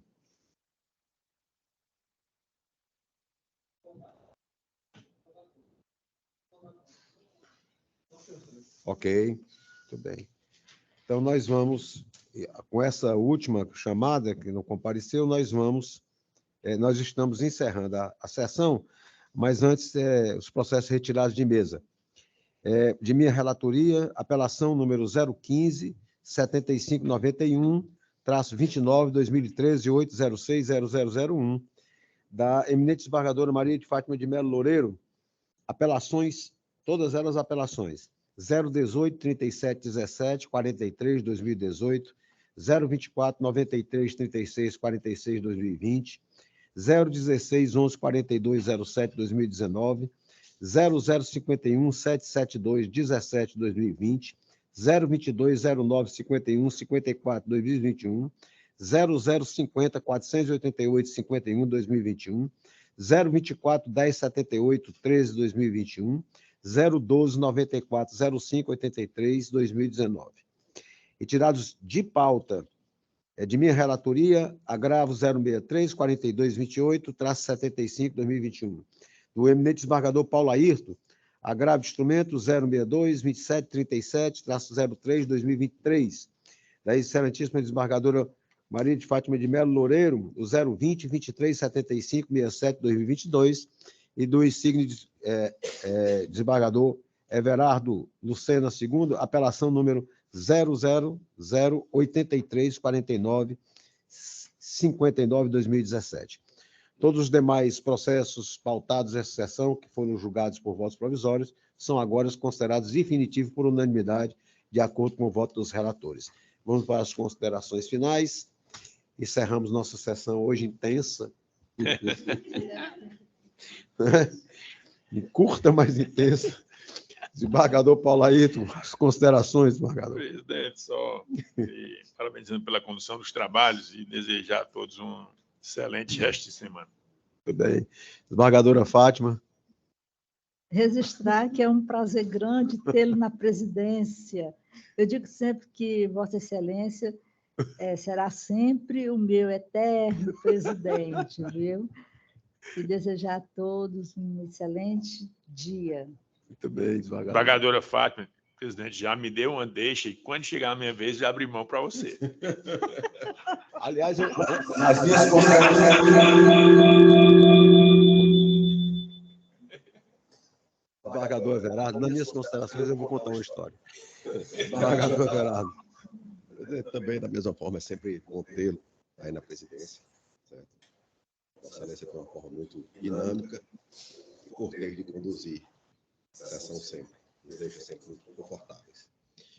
Ok, muito bem. Então, nós vamos, com essa última chamada, que não compareceu, nós estamos encerrando a sessão, mas antes, os processos retirados de mesa. De minha relatoria, apelação número 015-7591-29-2013-806-0001, da eminente desembargadora Maria de Fátima de Melo Loureiro, apelações, todas elas apelações, 018-37-17-43-2018, 024-93-36-46-2020, 016-11-42-07-2019, 0051-772-17-2020, 022-09-51-54-2021, 0050-488-51-2021, 024-1078-13-2021, 012-94-05-83-2019. Retirados de pauta de minha relatoria, agravo 063-4228-75-2021. Do eminente desembargador Paulo Airto, agravo de instrumento 062-2737-03-2023. Da excelentíssima desembargadora Maria de Fátima de Melo Loureiro, o 020-2375-67-2022, e do insigne desembargador Everardo Lucena II, apelação número 0008349-59-2017. Todos os demais processos pautados nessa sessão, que foram julgados por votos provisórios, são agora considerados definitivos por unanimidade, de acordo com o voto dos relatores. Vamos para as considerações finais. Encerramos nossa sessão hoje intensa. Curta, mas intensa. Desembargador Paulo Airto, as considerações, desembargador. Presidente, só parabenizando pela condução dos trabalhos e desejar a todos um excelente resto de semana. Muito bem. Desembargadora Fátima. Registrar que é um prazer grande tê-lo na presidência. Eu digo sempre que Vossa Excelência será sempre o meu eterno presidente, viu? E desejar a todos um excelente dia. Muito bem, desembargadora Fátima, presidente, já me deu uma deixa e quando chegar a minha vez, já abri mão para você. Aliás, nas minhas considerações... Desembargador Everardo, nas minhas considerações eu vou contar uma história. Desembargador Everardo. Também, da mesma forma, é sempre bom tê-lo aí na presidência. Certo? Vossa Excelência tem uma forma muito dinâmica e corteja de conduzir a sessão sempre. Nos deixa sempre muito confortáveis.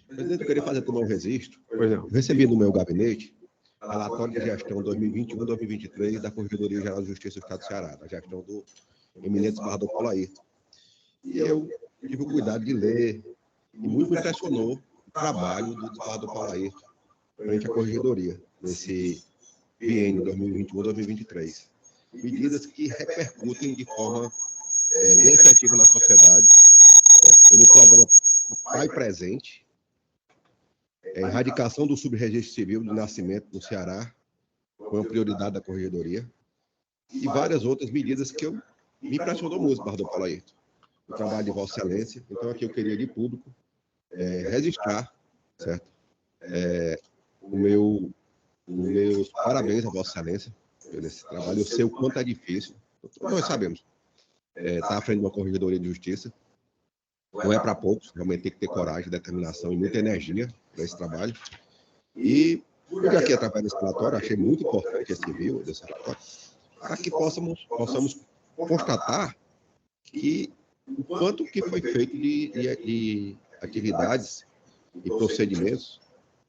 Presidente, eu queria fazer também um registro. Eu recebi no meu gabinete relatório de gestão 2021-2023 da Corregedoria Geral de Justiça do Estado do Ceará, da gestão do eminente desembargador Paulo Airto. E eu tive o cuidado de ler, e muito me impressionou o trabalho do desembargador Paulo Airto frente à Corregedoria, nesse biênio 2021-2023. Medidas que repercutem de forma bem efetiva na sociedade, como o programa Pai Presente, erradicação do subregistro civil de nascimento no Ceará, foi uma prioridade da Corregedoria, e várias outras medidas que me impressionou muito, desembargador Paulo Airto, o trabalho de Vossa Excelência. Então, aqui eu queria, de público, registrar, certo? Meus parabéns a Vossa Excelência nesse trabalho. Eu sei o quanto é difícil. Nós sabemos. Está à frente de uma Corregedoria de Justiça. Não é para poucos. Realmente tem que ter coragem, determinação e muita energia para esse trabalho. E eu aqui, através desse relatório, achei muito importante esse envio desse relatório, para que possamos constatar que o quanto que foi feito de atividades e procedimentos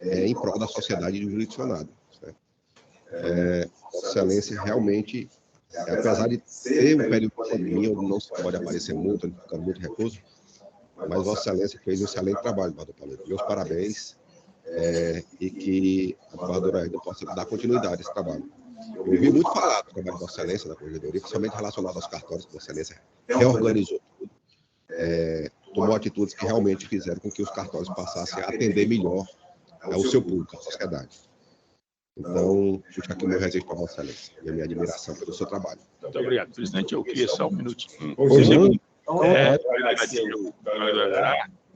em prol da sociedade jurisdicionada. Vossa Excelência realmente, apesar de ter um período de pandemia onde não se pode aparecer muito, onde fica muito recurso, mas Vossa Excelência fez um excelente trabalho, desembargador Paulo Ayrton. Meus parabéns, e que a desembargadora Aida possa dar continuidade a esse trabalho. Eu ouvi muito falar do trabalho de Vossa Excelência, da Corregedoria, principalmente relacionado aos cartórios, que Vossa Excelência reorganizou tudo, tomou atitudes que realmente fizeram com que os cartórios passassem a atender melhor ao seu público, à sociedade. Então, fica aqui o meu registro para Vossa Excelência e a minha admiração pelo seu trabalho. Muito obrigado, presidente. Eu queria só um minutinho.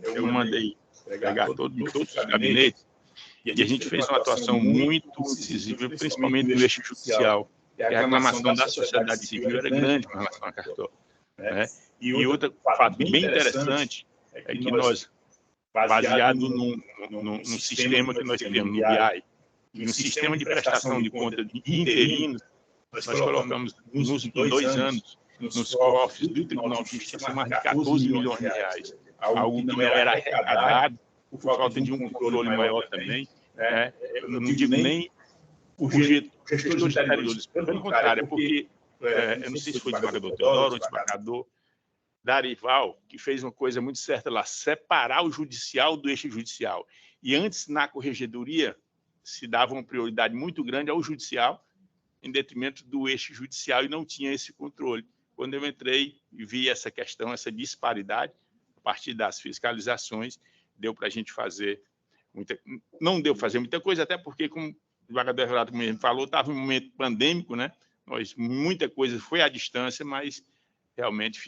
Eu mandei pegar todos os gabinetes e a gente fez uma atuação muito decisiva, principalmente no eixo judicial. E a reclamação da sociedade civil era grande com relação a cartório. Né? E outro fato bem interessante é que nós, baseado num sistema que nós temos no BI, e no sistema de prestação de contas de interinos, nós colocamos nos 2 anos nos cofres do Tribunal de Justiça mais de 14 milhões de reais, algo que não era arrecadado por falta de um controle maior também. Né? Eu não digo nem por gestores anteriores, pelo contrário, é porque, eu não sei se foi o desembargador Teodoro ou o desembargador Darival, que fez uma coisa muito certa lá, separar o judicial do eixo judicial. E antes, na corregedoria, se dava uma prioridade muito grande ao judicial, em detrimento do eixo judicial, e não tinha esse controle. Quando eu entrei e vi essa questão, essa disparidade, a partir das fiscalizações, deu para a gente fazer não deu para fazer muita coisa, até porque, como o desembargador Renato mesmo falou, estava em um momento pandêmico, né? Muita coisa foi à distância, mas realmente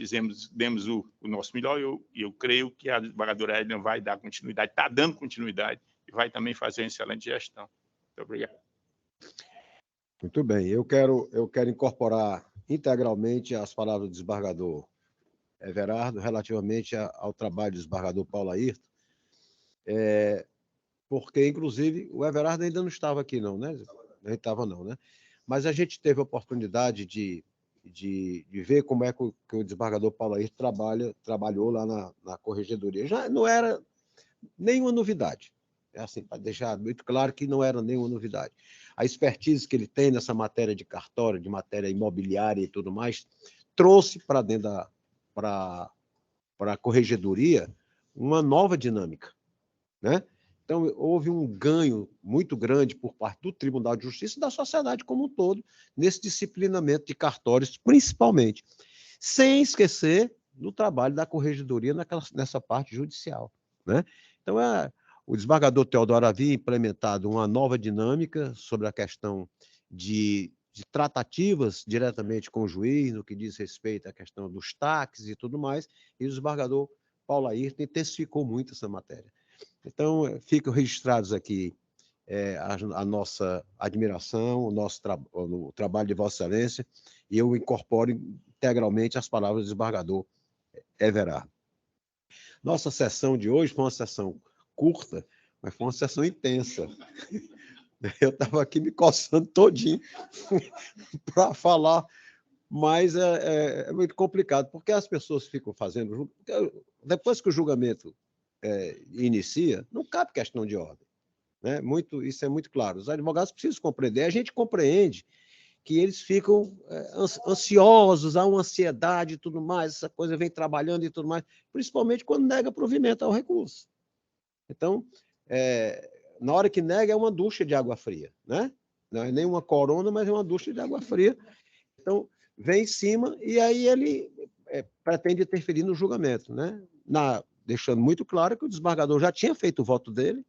demos o nosso melhor, e eu creio que a desembargadora Edna vai dar continuidade, está dando continuidade, e vai também fazer uma excelente gestão. Muito obrigado. Muito bem. Eu quero incorporar integralmente as palavras do desembargador Everardo relativamente ao trabalho do desembargador Paulo Ayrton, porque, inclusive, o Everardo ainda não estava aqui, não, né? Não estava, não, né? Mas a gente teve a oportunidade de ver como é que o desembargador Paulo Ayrton trabalhou lá na corregedoria. Já não era nenhuma novidade. É assim, para deixar muito claro que não era nenhuma novidade. A expertise que ele tem nessa matéria de cartório, de matéria imobiliária e tudo mais, trouxe para dentro para a corregedoria uma nova dinâmica, né? Então, houve um ganho muito grande por parte do Tribunal de Justiça e da sociedade como um todo, nesse disciplinamento de cartórios, principalmente, sem esquecer do trabalho da corregedoria nessa parte judicial, né? Então, o desembargador Teodoro havia implementado uma nova dinâmica sobre a questão de tratativas diretamente com o juiz, no que diz respeito à questão dos taques e tudo mais, e o desembargador Paulo Ayrton intensificou muito essa matéria. Então, ficam registrados aqui a nossa admiração, o trabalho de Vossa Excelência, e eu incorporo integralmente as palavras do desembargador Everardo. Nossa sessão de hoje foi uma sessão curta, mas foi uma sessão intensa. Eu estava aqui me coçando todinho para falar, mas é muito complicado, porque as pessoas ficam fazendo... Depois que o julgamento inicia, não cabe questão de ordem, né? Isso é muito claro. Os advogados precisam compreender, a gente compreende que eles ficam ansiosos, há uma ansiedade e tudo mais, essa coisa vem trabalhando e tudo mais, principalmente quando nega provimento ao recurso. Então, na hora que nega, é uma ducha de água fria, né? Não é nem uma corona, mas é uma ducha de água fria. Então, vem em cima e aí ele pretende interferir no julgamento, né? Deixando muito claro que o desembargador já tinha feito o voto dele.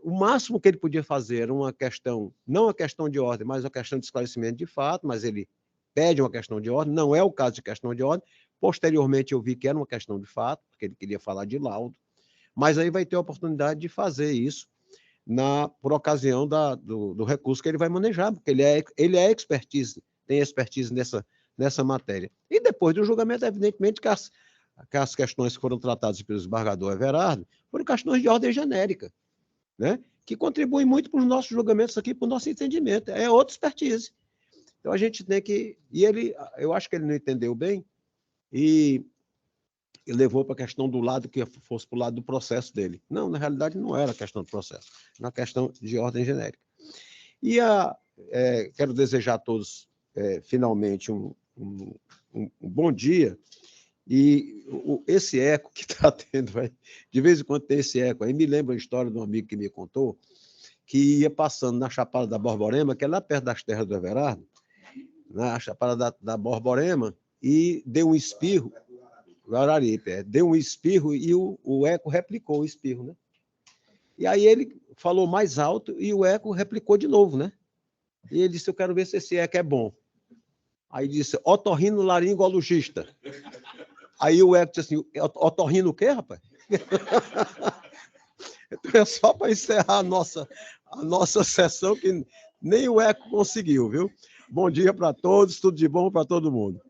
O máximo que ele podia fazer era uma questão, não uma questão de ordem, mas uma questão de esclarecimento de fato, mas ele pede uma questão de ordem, não é o caso de questão de ordem. Posteriormente, eu vi que era uma questão de fato, porque ele queria falar de laudo, mas aí vai ter a oportunidade de fazer isso por ocasião do recurso que ele vai manejar, porque ele é expertise, tem expertise nessa matéria. E depois do julgamento, evidentemente, que as questões que foram tratadas pelo desembargador Everardo foram questões de ordem genérica, né? Que contribuem muito para os nossos julgamentos aqui, para o nosso entendimento. É outra expertise. Então, a gente tem que... E eu acho que ele não entendeu bem e levou para a questão do lado que fosse para o lado do processo dele. Não, na realidade, não era questão do processo, era uma questão de ordem genérica. E quero desejar a todos, finalmente, um bom dia E esse eco que está tendo, de vez em quando tem esse eco. Aí me lembra a história de um amigo que me contou que ia passando na Chapada da Borborema, que é lá perto das terras do Everardo, na Chapada da Borborema, e deu um espirro, Araripe, deu um espirro e o eco replicou o espirro, né? E aí ele falou mais alto e o eco replicou de novo, né? E ele disse, eu quero ver se esse eco é bom. Aí disse, otorrinolaringologista. Aí o eco disse assim, otorrino o quê, rapaz? Então é só para encerrar a nossa sessão, que nem o eco conseguiu, viu? Bom dia para todos, tudo de bom para todo mundo.